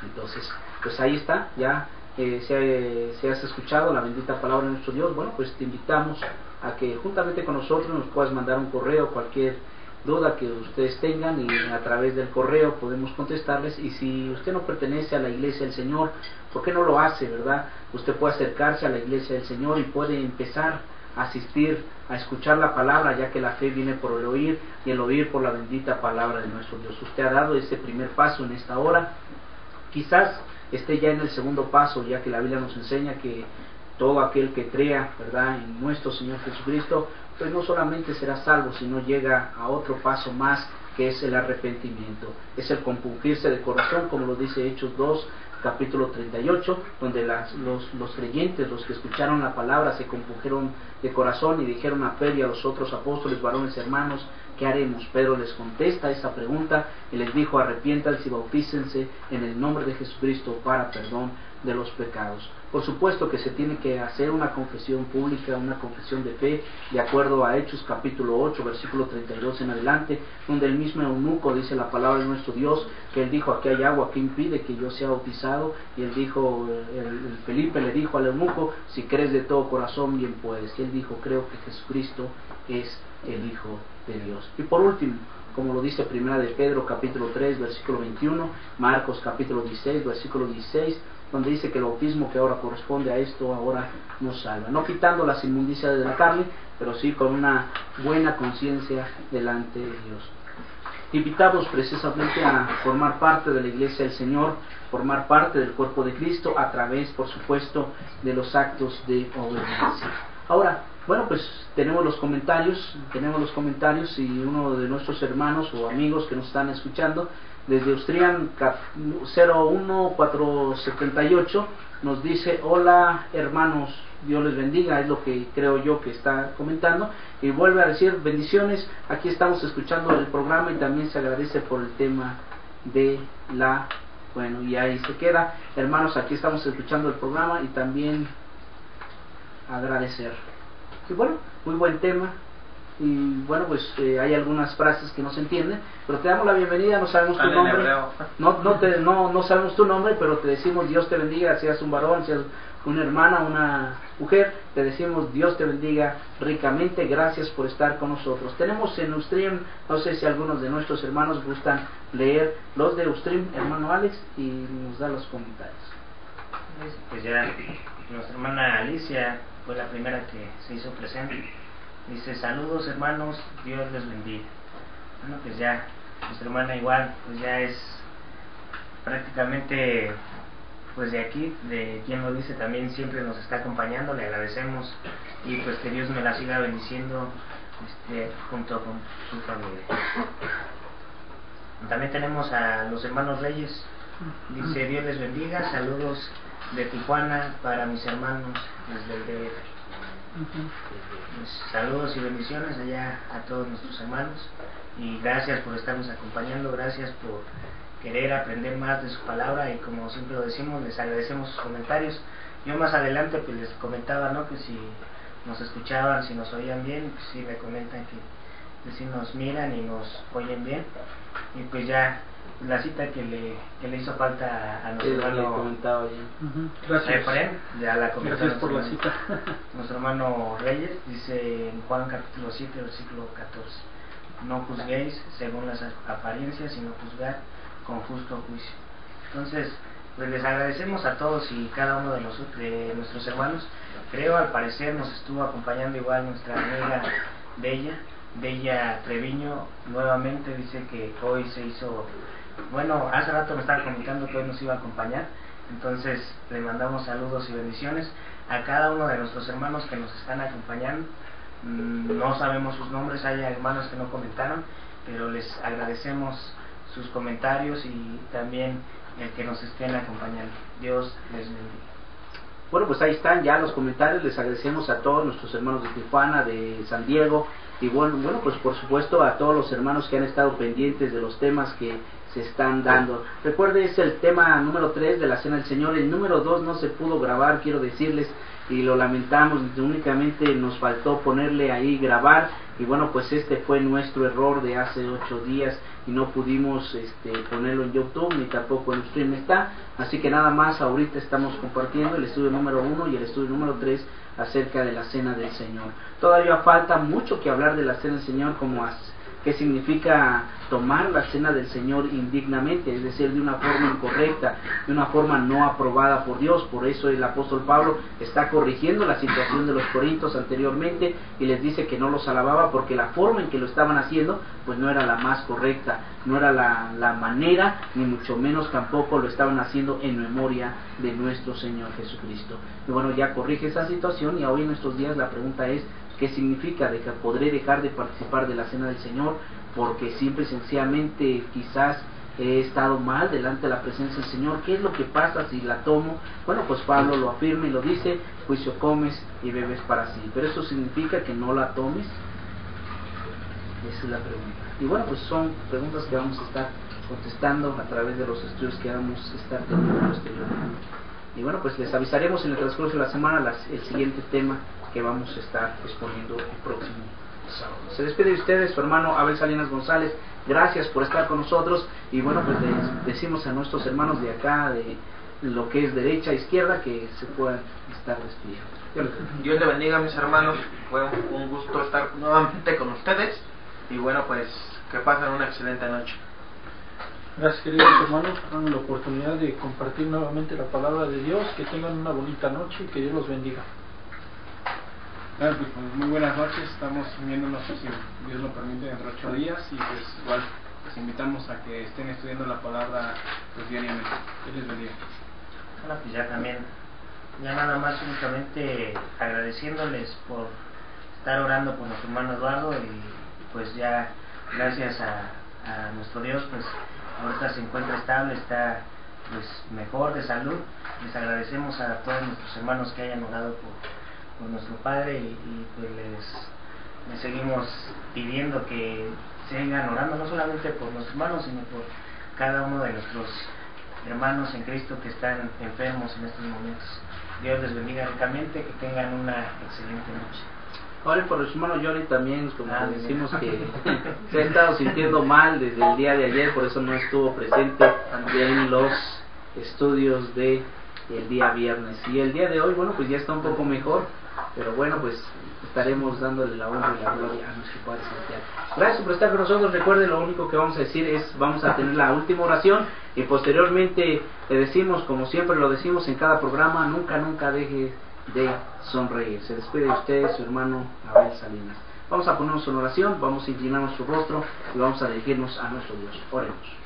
Entonces, pues ahí está, ya si has escuchado la bendita palabra de nuestro Dios, bueno, pues te invitamos a que juntamente con nosotros nos puedas mandar un correo, cualquier duda que ustedes tengan, y a través del correo podemos contestarles. Y si usted no pertenece a la Iglesia del Señor, ¿por qué no lo hace, verdad? Usted puede acercarse a la Iglesia del Señor y puede empezar a asistir, a escuchar la palabra, ya que la fe viene por el oír y el oír por la bendita palabra de nuestro Dios. Usted ha dado ese primer paso en esta hora, quizás esté ya en el segundo paso, ya que la Biblia nos enseña que todo aquel que crea, verdad, en nuestro Señor Jesucristo, pues no solamente será salvo, sino llega a otro paso más, que es el arrepentimiento, es el compungirse de corazón, como lo dice Hechos 2, capítulo 38, donde los creyentes, los que escucharon la palabra, se compungieron de corazón y dijeron a Pedro y a los otros apóstoles, varones hermanos, ¿qué haremos? Pedro les contesta esa pregunta y les dijo, arrepiéntanse y bautícense en el nombre de Jesucristo para perdón de los pecados. Por supuesto que se tiene que hacer una confesión pública, una confesión de fe, de acuerdo a Hechos capítulo 8, versículo 32 en adelante, donde el mismo eunuco dice la palabra de nuestro Dios, que él dijo, aquí hay agua, ¿qué impide que yo sea bautizado? Y él dijo, el Felipe le dijo al eunuco, si crees de todo corazón, bien puedes. Y él dijo, creo que Jesucristo es el Hijo de Dios. Y por último, como lo dice Primera de Pedro capítulo 3 versículo 21, Marcos capítulo 16 versículo 16, donde dice que el bautismo que ahora corresponde a esto ahora nos salva, no quitando las inmundicias de la carne, pero sí con una buena conciencia delante de Dios. Invitamos precisamente a formar parte de la Iglesia del Señor, formar parte del cuerpo de Cristo a través, por supuesto, de los actos de obediencia. Ahora, bueno, pues tenemos los comentarios y uno de nuestros hermanos o amigos que nos están escuchando desde Austrian 01478 nos dice, hola hermanos, Dios les bendiga, es lo que creo yo que está comentando, y vuelve a decir, bendiciones, aquí estamos escuchando el programa y también se agradece por el tema de bueno, y ahí se queda, hermanos, aquí estamos escuchando el programa y también agradecer. Y bueno, muy buen tema. Y bueno, pues hay algunas frases que no se entienden, pero te damos la bienvenida. No sabemos tu nombre, no sabemos tu nombre, pero te decimos Dios te bendiga, seas un varón, seas una hermana, una mujer, te decimos Dios te bendiga ricamente. Gracias por estar con nosotros. Tenemos en Ustream, no sé si algunos de nuestros hermanos gustan leer los de Ustream, hermano Alex, y nos da los comentarios. Pues ya nuestra hermana Alicia fue la primera que se hizo presente. Dice: saludos hermanos, Dios les bendiga. Bueno, pues ya nuestra hermana igual, pues ya es prácticamente pues de aquí, de quien lo dice, también siempre nos está acompañando. Le agradecemos y pues que Dios me la siga bendiciendo junto con su familia. También tenemos a los hermanos Reyes. Dice: Dios les bendiga, saludos de Tijuana para mis hermanos desde el DF. Pues, saludos y bendiciones allá a todos nuestros hermanos, y gracias por estarnos acompañando, gracias por querer aprender más de su palabra, y como siempre lo decimos, les agradecemos sus comentarios. Yo más adelante pues les comentaba, ¿no?, que si nos escuchaban, si nos oían bien, pues sí me comentan que si nos miran y nos oyen bien, y pues ya la cita que le hizo falta a nuestro hermano Gracias. ya la Gracias por la cita. Nuestro hermano Reyes dice en Juan capítulo 7 versículo 14: no juzguéis según las apariencias, sino juzgar con justo juicio. Entonces pues les agradecemos a todos y cada uno de nuestros hermanos. Creo, al parecer nos estuvo acompañando igual nuestra amiga Bella Treviño nuevamente. Dice que hoy se hizo, bueno, hace rato me estaba comentando que hoy nos iba a acompañar. Entonces le mandamos saludos y bendiciones a cada uno de nuestros hermanos que nos están acompañando. No sabemos sus nombres, hay hermanos que no comentaron, pero les agradecemos sus comentarios y también el que nos estén acompañando. Dios les bendiga. Bueno, pues ahí están ya los comentarios. Les agradecemos a todos nuestros hermanos de Tijuana, de San Diego, y bueno, pues por supuesto a todos los hermanos que han estado pendientes de los temas que se están dando. Recuerde, es el tema número 3 de la Cena del Señor. El número 2 no se pudo grabar, quiero decirles, y lo lamentamos, únicamente nos faltó ponerle ahí grabar, y bueno, pues este fue nuestro error de hace 8 días y no pudimos ponerlo en YouTube, ni tampoco en Stream está, así que nada más ahorita estamos compartiendo el estudio número 1 y el estudio número 3 acerca de la Cena del Señor. Todavía falta mucho que hablar de la Cena del Señor, como qué significa tomar la Cena del Señor indignamente, es decir, de una forma incorrecta, de una forma no aprobada por Dios. Por eso el apóstol Pablo está corrigiendo la situación de los corintios anteriormente y les dice que no los alababa porque la forma en que lo estaban haciendo pues no era la más correcta, no era la manera, ni mucho menos tampoco lo estaban haciendo en memoria de nuestro Señor Jesucristo. Y bueno, ya corrige esa situación, y hoy en estos días la pregunta es: ¿qué significa de que podré dejar de participar de la Cena del Señor porque simple y sencillamente quizás he estado mal delante de la presencia del Señor? ¿Qué es lo que pasa si la tomo? Bueno, pues Pablo lo afirma y lo dice: juicio comes y bebes para sí. ¿Pero eso significa que no la tomes? Esa es la pregunta. Y bueno, pues son preguntas que vamos a estar contestando a través de los estudios que vamos a estar teniendo posteriormente. Y bueno, pues les avisaremos en el transcurso de la semana el siguiente tema que vamos a estar exponiendo el próximo sábado. Se despide de ustedes su hermano Abel Salinas González. Gracias por estar con nosotros, y bueno, pues les decimos a nuestros hermanos de acá, de lo que es derecha e izquierda, que se puedan estar despidiendo. Dios le bendiga, mis hermanos. Fue un gusto estar nuevamente con ustedes, y bueno, pues que pasen una excelente noche. Gracias, queridos hermanos, por darnos la oportunidad de compartir nuevamente la palabra de Dios. Que tengan una bonita noche y que Dios los bendiga. Bueno, pues muy buenas noches. Estamos viéndonos, si Dios lo permite, dentro de 8 días, y pues igual les invitamos a que estén estudiando la palabra pues diariamente. Dios les bendiga. Bueno, pues ya también, ya nada más únicamente agradeciéndoles por estar orando por nuestro hermano Eduardo, y pues ya gracias a nuestro Dios, pues ahorita se encuentra estable, está pues mejor de salud. Les agradecemos a todos nuestros hermanos que hayan orado por nuestro Padre, y pues les seguimos pidiendo que sigan orando, no solamente por nuestros hermanos, sino por cada uno de nuestros hermanos en Cristo que están enfermos en estos momentos. Dios les bendiga ricamente, que tengan una excelente noche. Ore por el hermano Johnny también, como Amén. decimos que se ha estado sintiendo mal desde el día de ayer, por eso no estuvo presente en los estudios de el día viernes. Y el día de hoy, bueno, pues ya está un poco mejor, pero bueno, pues estaremos dándole la honra y la gloria a nuestro Padre Celestial. Gracias por estar con nosotros. Recuerde, lo único que vamos a decir es, vamos a tener la última oración y posteriormente le decimos, como siempre lo decimos en cada programa, nunca deje de sonreír. Se despide de usted su hermano Abel Salinas. Vamos a ponernos en oración, vamos a inclinar nuestro rostro y vamos a dirigirnos a nuestro Dios. Oremos.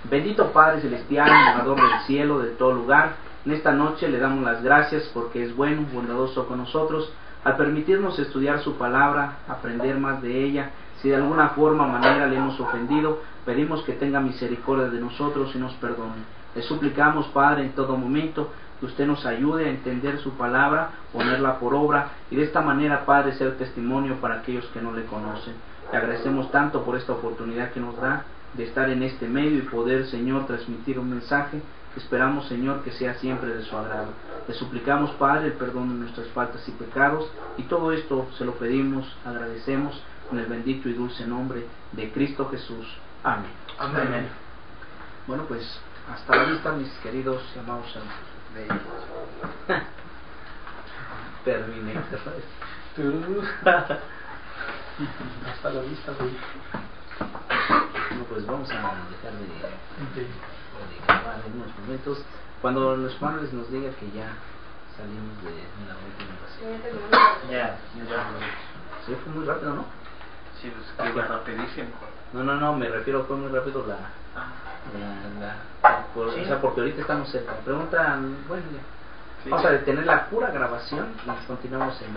Bendito Padre Celestial, morador del cielo, de todo lugar, en esta noche le damos las gracias porque es bueno, bondadoso con nosotros, al permitirnos estudiar su palabra, aprender más de ella. Si de alguna forma, manera le hemos ofendido, pedimos que tenga misericordia de nosotros y nos perdone. Le suplicamos, Padre, en todo momento, que usted nos ayude a entender su palabra, ponerla por obra y de esta manera, Padre, ser testimonio para aquellos que no le conocen. Le agradecemos tanto por esta oportunidad que nos da de estar en este medio y poder, Señor, transmitir un mensaje. Esperamos, Señor, que sea siempre de su agrado. Le suplicamos, Padre, el perdón de nuestras faltas y pecados, y todo esto se lo pedimos, agradecemos, en el bendito y dulce nombre de Cristo Jesús. Amén. Amén. Bueno, pues, hasta la vista, mis queridos y amados hermanos. Terminator. Hasta la vista, güey. Bueno, pues vamos a dejar de grabar en unos momentos. Cuando los padres nos digan que ya salimos de la última oración. Ya. Sí, fue muy rápido, ¿no? Sí, pues que rapidísimo. No, me refiero, fue muy rápido o sea, porque ahorita estamos cerca. Preguntan, bueno, ya. Sí. Vamos a detener la pura grabación y continuamos en